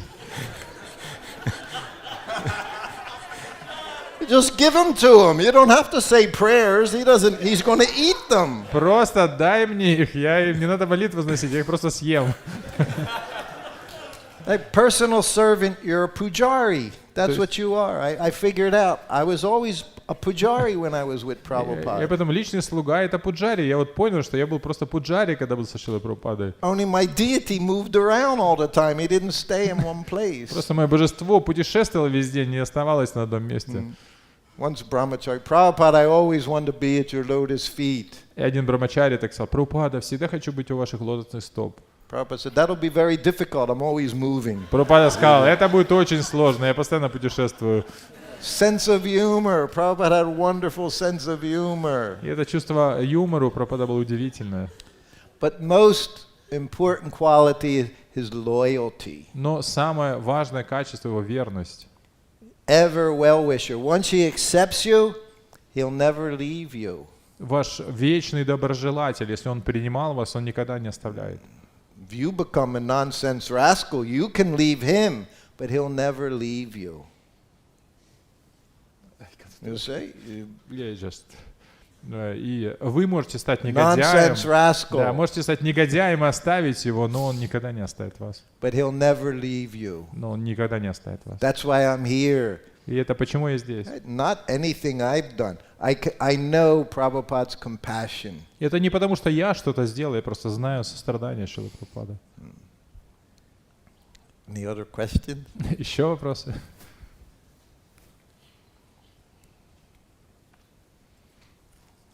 Just give them to him. You don't have to say prayers. He's going to eat them. Просто дай мне их, им не надо молитву возносить, я их просто съем. Like personal servant, you're a pujari. That's what you are. I figured out. I was always a pujari when I was with Я Prabhupada. поэтому личный слуга это пуджари. Я вот понял, что я был просто пуджари, когда был со Шрилой Прабхупадой. Only my deity moved around all the time. He didn't stay in one place. Просто мое божество путешествовало везде, не оставалось на одном месте. Once brahmachari, Prabhupada, I always wanted to be at your lotus feet. И один брамачари так сказал, Прабхупада, всегда хочу быть у ваших лотосных стоп. Prabhupada said, that'll be very difficult. I'm always moving. Прабхупада сказал, это будет очень сложно, я постоянно путешествую. Sense of humor. Prabhupada had a wonderful sense of humor. И это чувство юмора у Прабхупады было удивительное. But most important quality is his loyalty. Но самое важное качество его верность. Ever well-wisher. Once he accepts you, he'll never leave you. Ваш вечный доброжелатель, если он принимал вас, он никогда не оставляет. If you become a nonsense rascal, you can leave him, but he'll never leave you. You see? И вы можете стать негодяем. Nonsense rascal. Да, можете стать негодяем и оставить его, но он никогда не оставит вас. But he'll never leave you. Но он никогда не оставит вас. That's why I'm here. И это почему я здесь. Not anything I've done. I know Prabhupada's compassion. Это не потому, что я что-то сделал, я просто знаю сострадание Шрилы Прабхупады. Any other questions? Еще вопросы?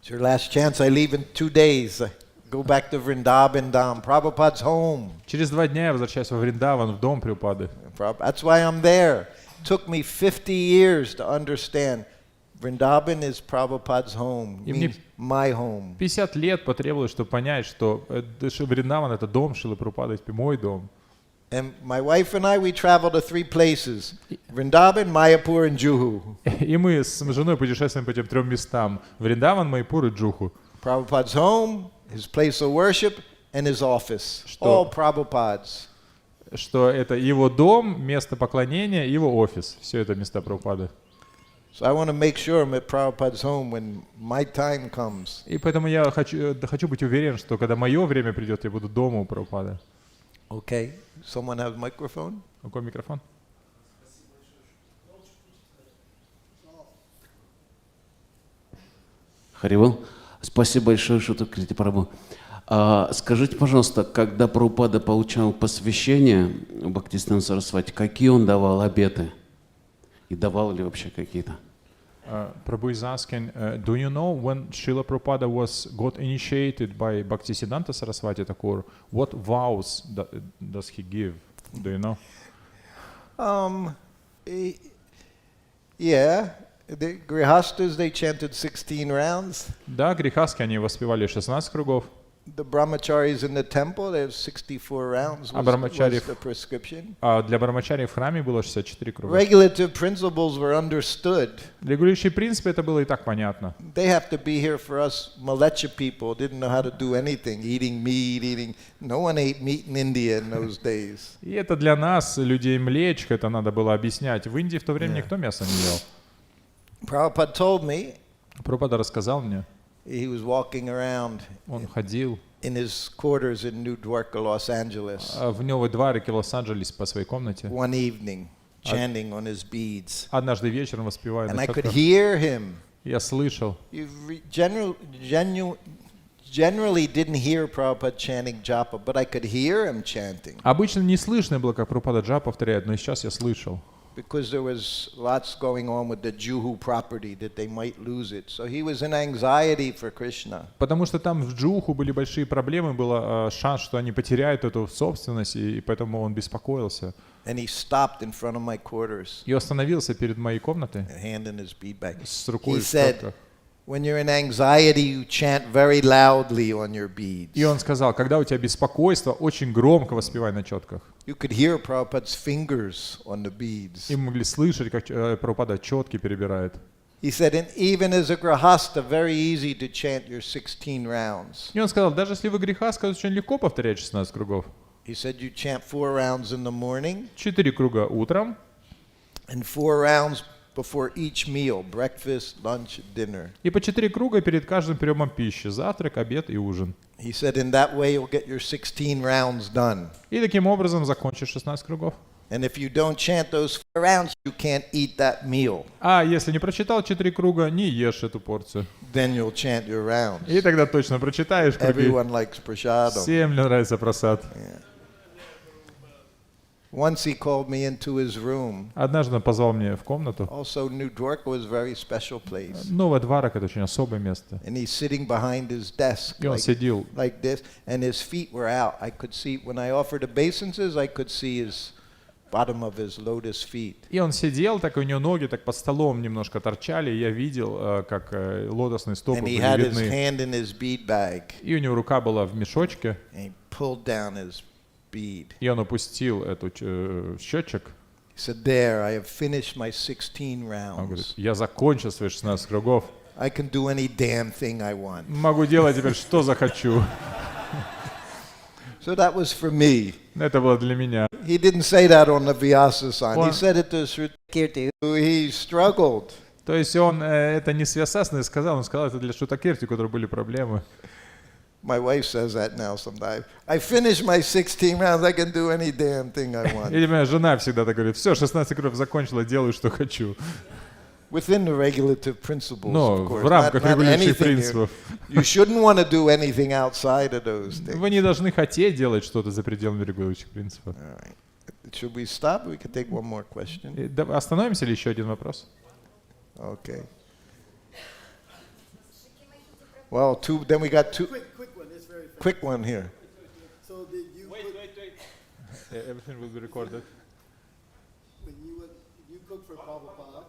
It's your last chance. I leave in 2 days. I go back to Vrindavan Dham. Prabhupada's home. Через 2 дня я возвращаюсь во Вриндаван, в дом Прабхупады. That's why I'm there. It took me 50 years to understand. Vrindavan is Prabhupada's home, means my home. 50 лет потребовалось, чтобы понять, что Вриндаван — это дом Шрилы Прабхупады, это мой дом. And my wife and I, we traveled to 3 places: Vrindavan, Mayapur, and Juhu. И мы с женой путешествуем по этим 3 местам: Вриндаван, Майяпур и Джуху. Prabhupada's home, his place of worship, and his office. All Prabhupada's. Что это его дом, место поклонения, его офис. Все это места Прабхупады. So I want to make sure I'm at Prabhupada's home when my time comes. И поэтому я хочу быть уверен, что когда мое время придет, я буду дома у Прабхупады. Okay. Someone have a microphone? Какой микрофон? Харивал. Спасибо большое, Шрутакирти Прабху. Скажите, пожалуйста, когда Прабхупада получал посвящение в Бхактисиданта Сарасвати, какие он давал обеты? И давал ли вообще какие-то? Prabhu is asking, do you know when Srila Prabhupada got initiated by Bhaktisiddhanta Saraswati Thakur, what vows does he give? Do you know? Yeah, the Grihastas, they chanted 16 rounds. Да, грехаски, они воспевали 16 кругов. The brahmacharis in the temple, they have 64 rounds was the prescription. А для брамачари в храме было 64 круга. Regulative principles were understood. Регулирующие принципы, это было и так понятно. They have to be here for us Malacha people, didn't know how to do anything, eating meat, no one ate meat in India in those days. И это для нас, людей млечек, это надо было объяснять. В Индии в то время никто мясо не ел. Prabhupada told me, Прабхупада рассказал мне, he was walking around он ходил in his quarters in New Dwarka, Los Angeles, в Новой Дварике, Лос-Анджелесе по своей комнате. one evening, chanting on his beads. Однажды вечером воспевая And на I could четках. hear him. Я слышал. You generally didn't hear Prabhupada chanting japa, but I could hear him chanting. Обычно не слышно было, как Прабхупада джап повторяет, но сейчас я слышал. because there was lots going on with the Juhu property that they might lose it. So he was in anxiety for Krishna. Потому что там в Джуху были большие проблемы, был шанс, что они потеряют эту собственность, и поэтому он беспокоился. And he stopped in front of my quarters, И остановился перед моей комнатой hand in his bead bag. с рукой He в said, щетках. when you're in anxiety, you chant very loudly on your beads. И он сказал, когда у тебя беспокойство, очень громко воспевай на четках. You could hear Prabhupada's fingers on the beads. И мы могли слышать, как Прабхупада четки перебирает. He said, and even as a grahasta, very easy to chant your 16 rounds. И он сказал, даже если вы греха, сказать, очень легко повторять 16 кругов. He said, you chant 4 rounds in the morning 4 круга утром and 4 rounds before each meal, breakfast, lunch, dinner. и по 4 круга перед каждым приемом пищи. Завтрак, обед и ужин. He said, in that way you'll get your 16 rounds done. И таким образом закончишь 16 кругов. And if you don't chant those 4 rounds, you can't eat that meal. А если не прочитал 4 круга, не ешь эту порцию. Then you'll chant your rounds. И тогда точно прочитаешь круги. Everyone likes prasadam. Всем нравится просад. Once he called me into his room. Однажды он позвал меня в комнату. Also, New Dwarka was a very special place. Новый Дварак — это очень особое место. And he's sitting behind his desk И он сидел. like this, and his feet were out. I could see, when I offered obeisances, I could see his bottom of his lotus feet. И он сидел, так у него ноги так под столом немножко торчали, и я видел, как лотосные стопы And были he had his видны. hand in his bead bag, И у него рука была в мешочке, and he pulled down his bead. и он опустил эту счетчик. He said, there, I have finished my 16 Он говорит, rounds. я закончил свои 16 кругов. I can do any damn thing I want. Могу делать теперь, что захочу. So that was for me. Это было для меня. He didn't say that on the Vyasa-san. He Well- said it to Shrutakirti. He struggled. То есть он это не с Вьясасаной сказал, он сказал это для Шрутакирти, у которого были проблемы. My wife says that now sometimes. I finished my 16 rounds. I can do any damn thing I want. Или моя жена всегда так говорит, все, 16 кругов закончила, делаю, что хочу. Within the regulative principles, Но of course. в рамках Not регулирующих anything. принципов. You shouldn't want to do anything outside of those things. Вы не должны хотеть делать что-то за пределами регулирующих принципов. All right. Should we stop? We can take one more question. И остановимся или еще один вопрос? Okay. Well, then we got two. Quick one. It's very fast. Quick one here. So did you Everything will be recorded. when you cook for Prabhupada?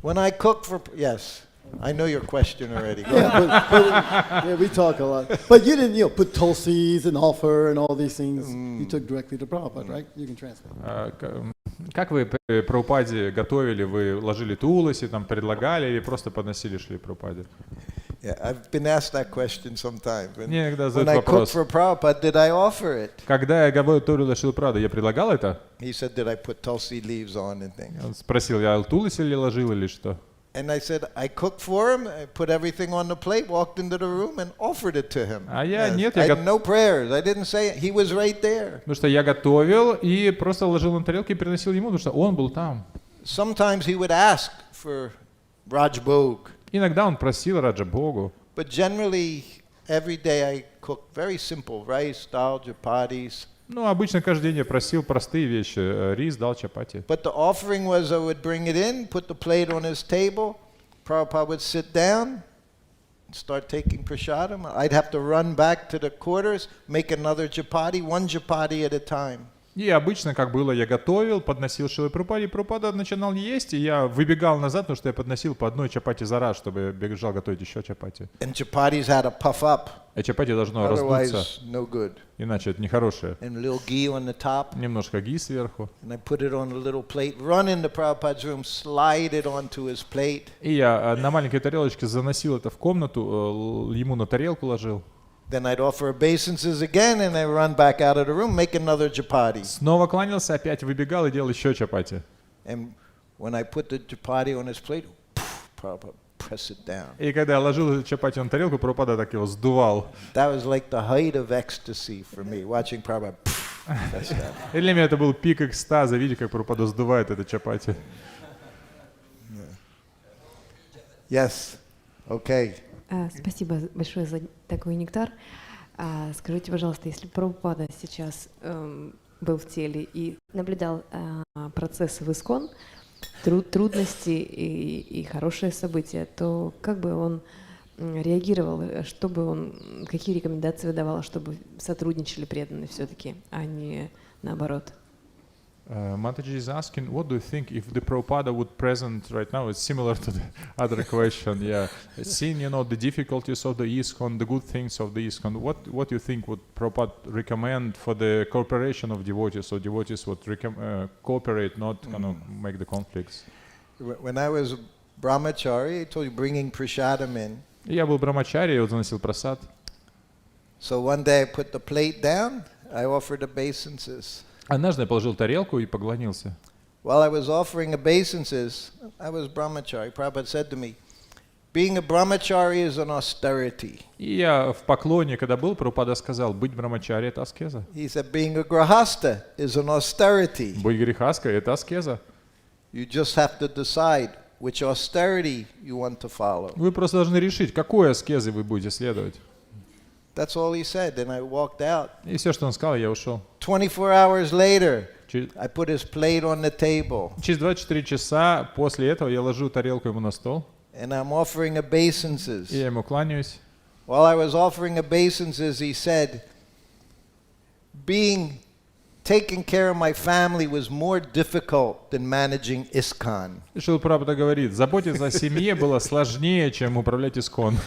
When I cook for, yes, I know your question already. Go ahead. Yeah, we talk a lot. But you didn't, put tulsis and offer and all these things. You took directly to Prabhupada, right? You can translate. Как вы Прабхупаде готовили? Вы ложили туласи, там предлагали или просто подносили Шри Прабхупаде? Yeah, I've been asked that question sometimes. Мне иногда When задают I cooked вопрос. for Prabhupada, did I offer it? Когда я готовил для Шри Прабхупады, я предлагал это? He said, did I put tulsi leaves on and things? Он спросил, я туласи ли ложил или что? And I said, I cooked for him, I put everything on the plate, walked into the room and offered it to him. А я Yes. нет, I я had no prayers. I didn't say it. He was right there. Потому что я готовил и просто ложил на тарелки и приносил ему, потому что он был там. Sometimes he would ask for Rajbhog. Иногда он просил Раджа Богу. But generally, every day I cook very simple rice, dal, chapatis. Ну, обычно каждый день я просил простые вещи. Рис, дал, чапати. But the offering was I would bring it in, put the plate on his table. Prabhupada would sit down, start taking prasadam. I'd have to run back to the quarters, make another chapati, one chapati at a time. И обычно, как было, я готовил, подносил Шри Прабхупаде, и Прабхупада начинал есть, и я выбегал назад, потому что я подносил по одной чапати за раз, чтобы я бежал готовить еще чапати. And chapatis had to puff up, А чапати должно раздуться, otherwise no good. иначе это нехорошее. And a little ghee on the top, Немножко ги сверху. and I put it on a little plate, run into Prabhupada's room, slide it onto his plate. И я на маленькой тарелочке заносил это в комнату, ему на тарелку ложил. Then I'd offer obeisances again, and I run back out of the room, make another chapati. Снова кланялся, опять выбегал и делал еще чапати. And when I put the chapati on his plate, Prabhupada press it down. И когда я ложил чапати на тарелку, Прабхупада так его сдувал. That was like the height of ecstasy for me, watching Prabhupada press that. И для меня это был пик экстаза, видя, как Прабхупада сдувает это чапати. Yes. Okay. Спасибо большое за такой нектар. Скажите, пожалуйста, если Прабхупада сейчас был в теле и наблюдал процессы в ИСККОН, трудности и хорошие события, то как бы он реагировал, чтобы он, какие рекомендации выдавал, чтобы сотрудничали преданные все-таки, а не наоборот? Mataji is asking, what do you think if the Prabhupada would present right now? It's similar to the other question, yeah. Seeing, the difficulties of the ISKCON, the good things of the ISKCON, what do you think would Prabhupada recommend for the cooperation of devotees, so devotees would cooperate, not kind of make the conflicts? When I was brahmachari, I told you, bringing prasadam in. Я был брамачари, я заносил прасад. So one day I put the plate down, I offered obeisances. Однажды я положил тарелку и поклонился. While I was offering obeisances, I was brahmachari. Prabhupada said to me, being a brahmachari is an austerity. И я в поклоне, когда был, Прабхупада сказал, быть брамачари — это аскеза. He said, being a grahasta is an austerity. Быть грехаской — это аскеза. You just have to decide which austerity you want to follow. Вы просто должны решить, какой аскезы вы будете следовать. That's all he said, and I walked out. И все, что он сказал, я ушел. 24 hours later, I put his plate on the table. Через 24 часа после этого я ложу тарелку ему на стол. And I'm offering obeisances. И я ему кланяюсь. While I was offering obeisances, he said, taking care of my family was more difficult than managing ISKCON. Шрила Прабхупада говорит, заботиться о семье было сложнее, чем управлять ИСККОН.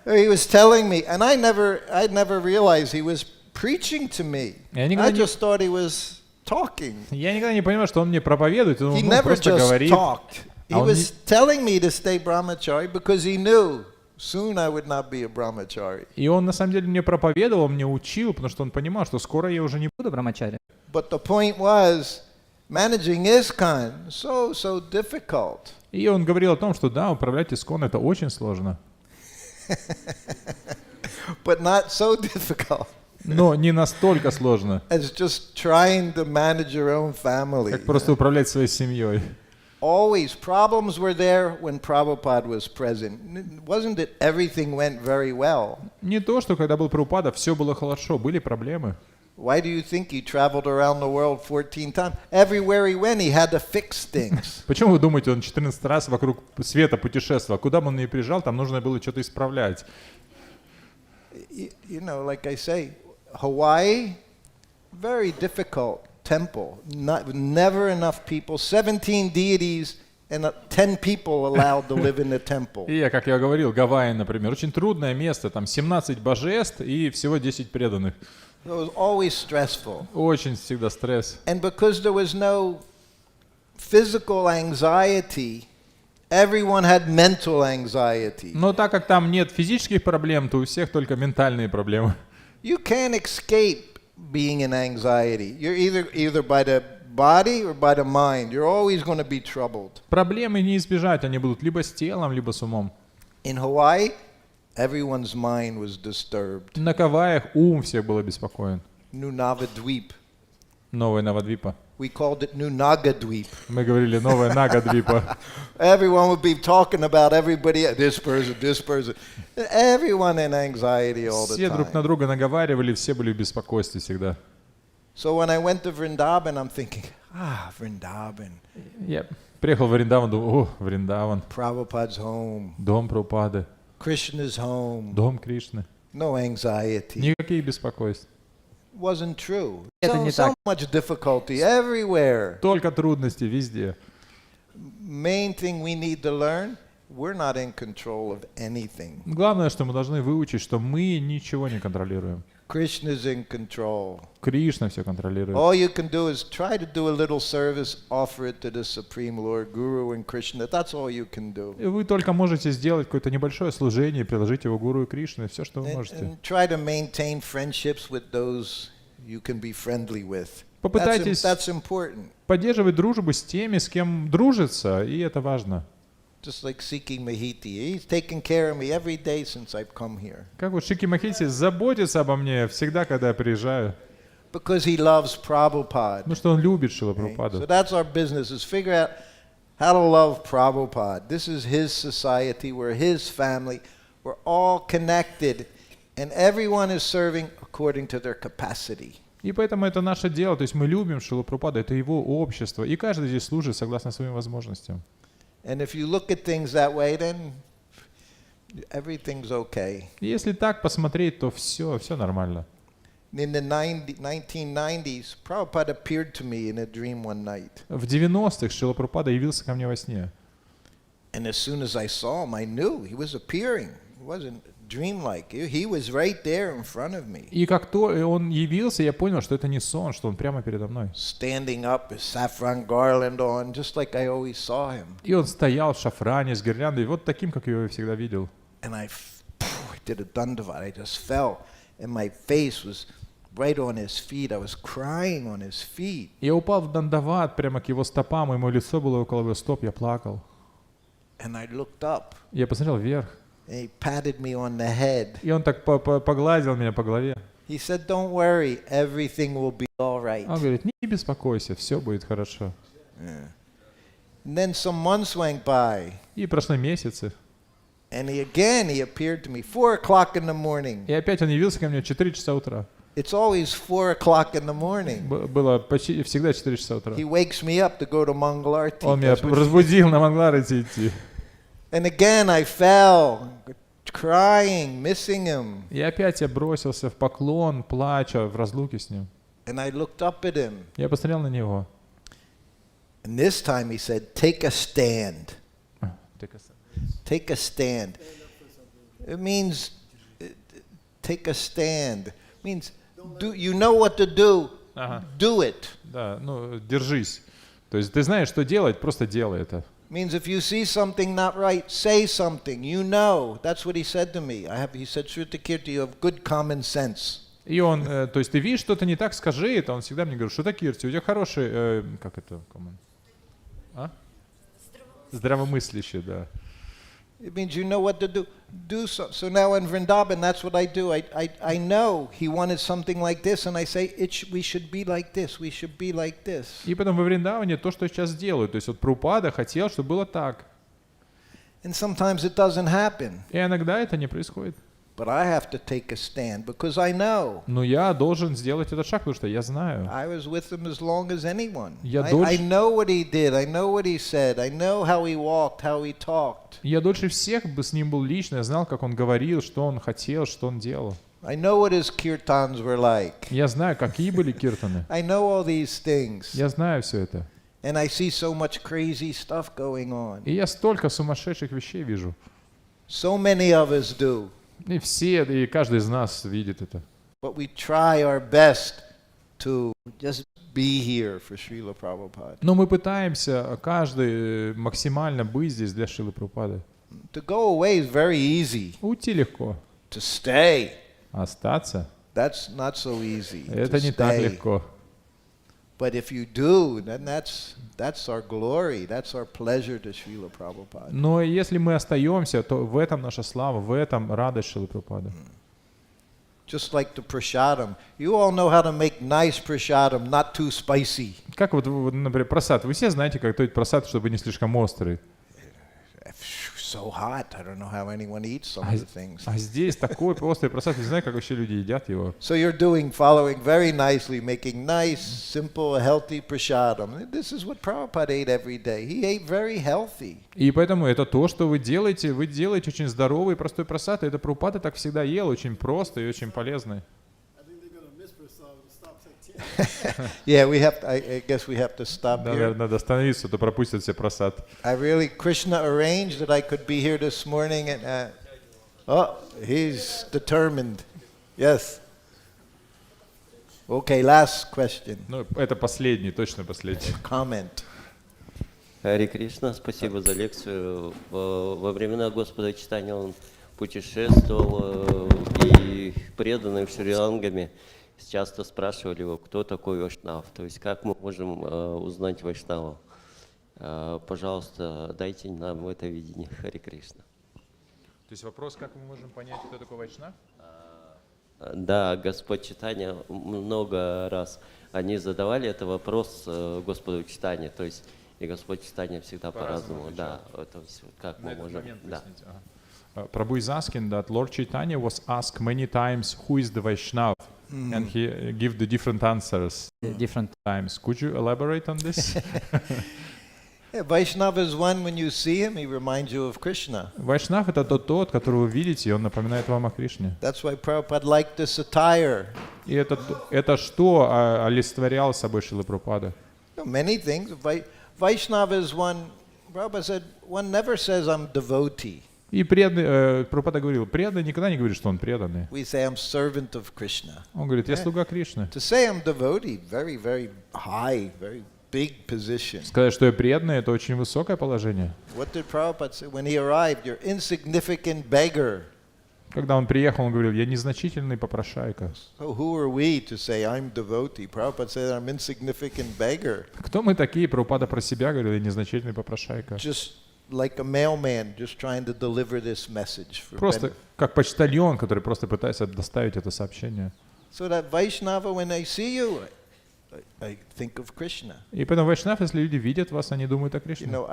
He was telling me, and I never realized he was preaching to me. I just thought he was talking. Я никогда не понимал, что он мне проповедует, он He never просто just говорит. talked. He was telling me to stay brahmachari because he knew soon I would not be a brahmachari. И он на самом деле мне проповедовал, мне учил, потому что он понимал, что скоро я уже не буду брамачари. But the point was, managing ISKCON so difficult. И он говорил о том, что да, управлять ИСККОН — это очень сложно. But not so difficult. Но не настолько сложно, as just trying to manage your own family. как просто управлять своей семьей. Always problems were there when Prabhupada was present. Wasn't it everything went very well? Не то, что когда был Прабхупада, все было хорошо, были проблемы. Why do you think he traveled around the world 14 times? Everywhere he went, he had to fix things. Почему вы думаете, он 14 раз вокруг света путешествовал? Куда бы он ни приезжал, там нужно было что-то исправлять. You know, like I say, Hawaii, very difficult temple. Never enough people. 17 deities and 10 people allowed to live in the temple. И как я говорил, Гавайи, например, очень трудное место, там 17 божеств и всего 10 преданных. It was always stressful. Очень всегда стресс. And because there was no physical anxiety, everyone had mental anxiety. Но так как там нет физических проблем, то у всех только ментальные проблемы. You can't escape being in anxiety. You're either by the body or by the mind. You're always going to be troubled. Проблемы не избежать, они будут либо с телом, либо с умом. In Hawaii, everyone's mind was disturbed. На Гавайях ум всех был обеспокоен. Nunavadweep. Новая Навадвипа. We called it Nunagadweep. Мы говорили новая Нагадвипа. Everyone would be talking about everybody, this person. Everyone in anxiety all the time. Все друг на друга наговаривали, все были в беспокойстве всегда. So when I went to Vrindavan, I'm thinking, Vrindavan. Я приехал в Вриндаван, думаю, Вриндаван. Prabhupada's home. Дом Прабхупады. Krishna's home. Дом Кришны. No anxiety. Никаких беспокойств. Wasn't true. Это не So так. much difficulty everywhere. Только трудности везде. Main thing we need to learn, we're not in control of anything. Главное, что мы должны выучить, что мы ничего не контролируем. Krishna's in control. Кришна все контролирует. All you can do is try to do a little service, offer it to the Supreme Lord, Guru and Krishna. That's all you can do. И вы только можете сделать какое-то небольшое служение, приложить его Гуру и Кришне, все, что вы можете. And try to maintain friendships with those you can be friendly with. Попытайтесь That's important. поддерживать дружбу с теми, с кем дружится, и это важно. Just like Sikhi Mahiti. He's taken care of me every day since I've come here. Как вот Шики Махити заботится обо мне всегда, когда я приезжаю. Because he loves Prabhupada. Потому что он любит Шрила So Прабхупаду. that's our business, is figure out how to love Prabhupada. This is his society, we're his family, we're all connected And everyone is serving according to their capacity. И поэтому это наше дело, то есть мы любим Шрилу Прабхупаду, это его общество, и каждый здесь служит согласно своим возможностям. And if you look at things that way, then everything's okay. И если так посмотреть, то все нормально. In the 1990s, Prabhupada appeared to me in a dream one night. В 90-х Шрила Прабхупада явился ко мне во сне. And as soon as I saw him, I knew he was appearing. It wasn't dreamlike. He was right there in front of me. И как то он явился, я понял, что это не сон, что он прямо передо мной. Standing up, his saffron garland on, just like I always saw him. И он стоял в шафране с гирляндой, вот таким, как я его всегда видел. And I did a dandavat. I just fell, and my face was right on his feet. I was crying on his feet. Я упал в дандават прямо к его стопам, и мое лицо было около его стоп, я плакал. And I looked up. Я посмотрел вверх. And he patted me on the head. И он так погладил меня по голове. He said, "Don't worry, everything will be all right." Он говорит, не беспокойся, все будет хорошо. Yeah. And then some months went by. И прошли месяцы. And he appeared to me 4 o'clock in the morning. И опять он явился ко мне в 4 часа утра. It's always 4 o'clock in the morning. Было почти всегда 4 часа утра. He wakes me up to go to Mangalarti. Он меня разбудил на Мангаларти идти. And again I fell, crying, missing him. И опять я бросился в поклон, плача в разлуке с ним. And I looked up at him. Я посмотрел на него. And this time he said, "Take a stand." Take a stand. It means take a stand. It means you know what to do. Do it. Да, ну держись. То есть ты знаешь, что делать, просто делай это. Means if you see something not right, say something. You know. That's what he said to me. He said, "Shrutakirti, you have good common sense." И он, то есть ты видишь что-то не так, скажи это. Он всегда мне говорит, Шрутакирти, у тебя хороший, как это, здравомыслящий, да. It means you know what to do. Do so. So now in Vrindavan, that's what I do. I know he wanted something like this, and I say we should be like this. We should be like this. И потом во Вриндаване то, что я сейчас делаю. То есть вот Прабхупада хотел, чтобы было так. And sometimes it doesn't happen. И иногда это не происходит. But I have to take a stand because I know. Но я должен сделать этот шаг, потому что я знаю. I was with him as long as anyone. I know what he did. I know what he said. I know how he walked, how he talked. Я дольше всех с ним был лично. Я знал, как он говорил, что он хотел, что он делал. I know what his kirtans were like. Я знаю, какие были киртаны. I know all these things. Я знаю все это. And I see so much crazy stuff going on. И я столько сумасшедших вещей вижу. So many of us do. И все, и каждый из нас видит это. But we try our best to just be here for Srila Prabhupada. Но мы пытаемся каждый максимально быть здесь для Шрилы Прабхупады. To go away is very easy. Уйти легко. To stay. Остаться. That's not so easy. Это не так легко. But if you do, then that's our glory, that's our pleasure to Srila Prabhupada. Но если мы остаемся, то в этом наша слава, в этом радость Шрилы Прабхупады. Just like the prasadam. You all know how to make nice prasadam, not too spicy. Как вот, например, прасад. Вы все знаете, как готовить прасад, чтобы не слишком острый. So hot. I don't know how anyone eats some of the things. А здесь такой острый прасад, не знаю, как вообще люди едят его. So you're following very nicely, making nice, simple, healthy prasadam. This is what Prabhupada ate every day. He ate very healthy. И поэтому это то, что вы делаете очень здоровый и простой прасад. И это Прабхупада так всегда ел, очень просто и очень полезный. Yeah, I guess we have to stop here. Надо остановиться, то пропустят все прасад. Krishna arranged that I could be here this morning, and he's determined. Yes. Okay, last question. Ну, это последний, точно последний. Comment. Хари Кришна, спасибо за лекцию. Во времена Господа Чайтаньи он путешествовал, и преданные шри-лангами часто спрашивали его, кто такой Вайшнав, то есть как мы можем узнать Вайшнава. Пожалуйста, дайте нам это видение. Хари Кришна. То есть вопрос, как мы можем понять, кто такой Вайшнав? Да, Господь Чайтанья много раз они задавали этот вопрос Господу Чайтанье, то есть и Господь Чайтанья всегда по-разному. Да, то есть как мы можем. Да. Prabhu is asking that Lord Chaitanya was asked many times who is the Vaishnav, and he give the different answers different times. Could you elaborate on this? Yeah, Vaishnava is one, when you see him, he reminds you of Krishna. Вайшнав — это тот, которого вы видите, и он напоминает вам о Кришне. That's why Prabhupada liked this attire. И это что олицетворял собой Шрила Прабхупада? Many things. Vaishnava is one, Prabhupada said, one never says I'm devotee. И преданный, Прабхупада говорил, преданный никогда не говорит, что он преданный. We say I'm servant of Krishna. Он говорит, я слуга Кришны. To say I'm devotee, very, very high, very big position. Сказать, что я преданный, это очень высокое положение. What did Prabhupada say when he arrived? You're insignificant beggar. Когда он приехал, он говорил, я незначительный попрошайка. So who are we to say I'm devotee? Prabhupada said I'm insignificant beggar. Кто мы такие? Прабхупада про себя говорил, я незначительный попрошайка. Just like a mailman, just trying to deliver this message. Просто как почтальон, который просто пытается доставить это сообщение. So that Vaishnava, when they see you, I think of Krishna. И поэтому Вайшнав, если люди видят вас, они думают о Кришне. You know,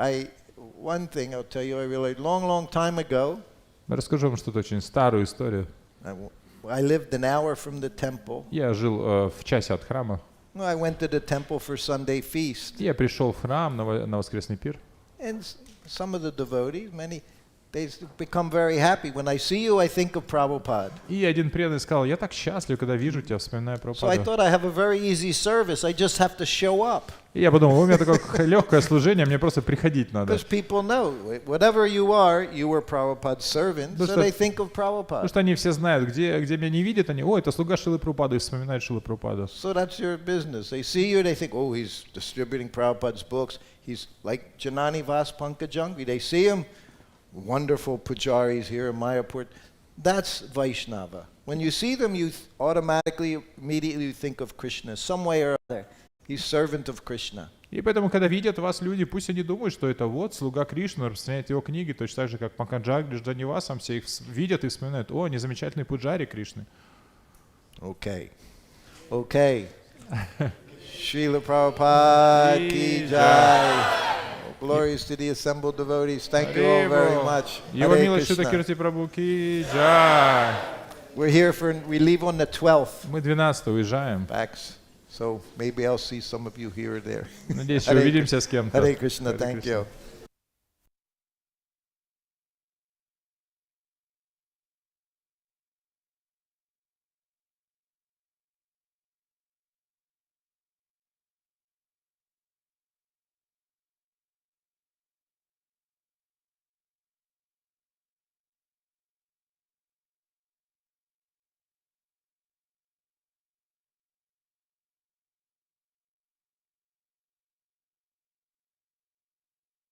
one thing I'll tell you, I realized long time ago. Расскажу вам что-то очень старую историю. I lived an hour from the temple. Я жил в часе от храма. I went to the temple for Sunday feast. Я пришел в храм на воскресный пир. And some of the devotees, many, they become very happy. When I see you, I think of Prabhupada. И один преданный сказал, я так счастлив, когда вижу тебя, вспоминаю So I Прабхупаду. thought I have a very easy service. I just have to show up. И я подумал, у меня такое легкое служение, мне просто приходить надо. Because people know, whatever you were Prabhupada's servant, so they think of Потому Prabhupada. что они все знают, где меня не видят, они, о, это слуга Шрилы Прабхупады, и вспоминают Шрилу Прабхупаду. So that's your business. They see you, they think, oh, he's distributing Prabhupada's books. He's like Janani Vas Pankajangvi. They see him, wonderful pujaris here in Mayapur. That's Vaishnava. When you see them, you automatically, immediately think of Krishna, some way or other. He's servant of Krishna. И поэтому, когда видят вас люди, пусть они думают, что это вот слуга Кришны, распространяет его книги, точно так же, как Панкаджагри, Джанивасам, все их видят и вспоминают, о, незамечательный пуджари Кришны. Okay. Srila Prabhupada ki jai. Glories to the assembled devotees. Thank you all very much. Его Hare милость Krishna. Шрутакирти Прабху ки джай. We leave on the 12th. Мы 12-го уезжаем. Backs. So maybe I'll see some of you here or there. Надеюсь, что увидимся с кем-то. Hare Krishna, thank you.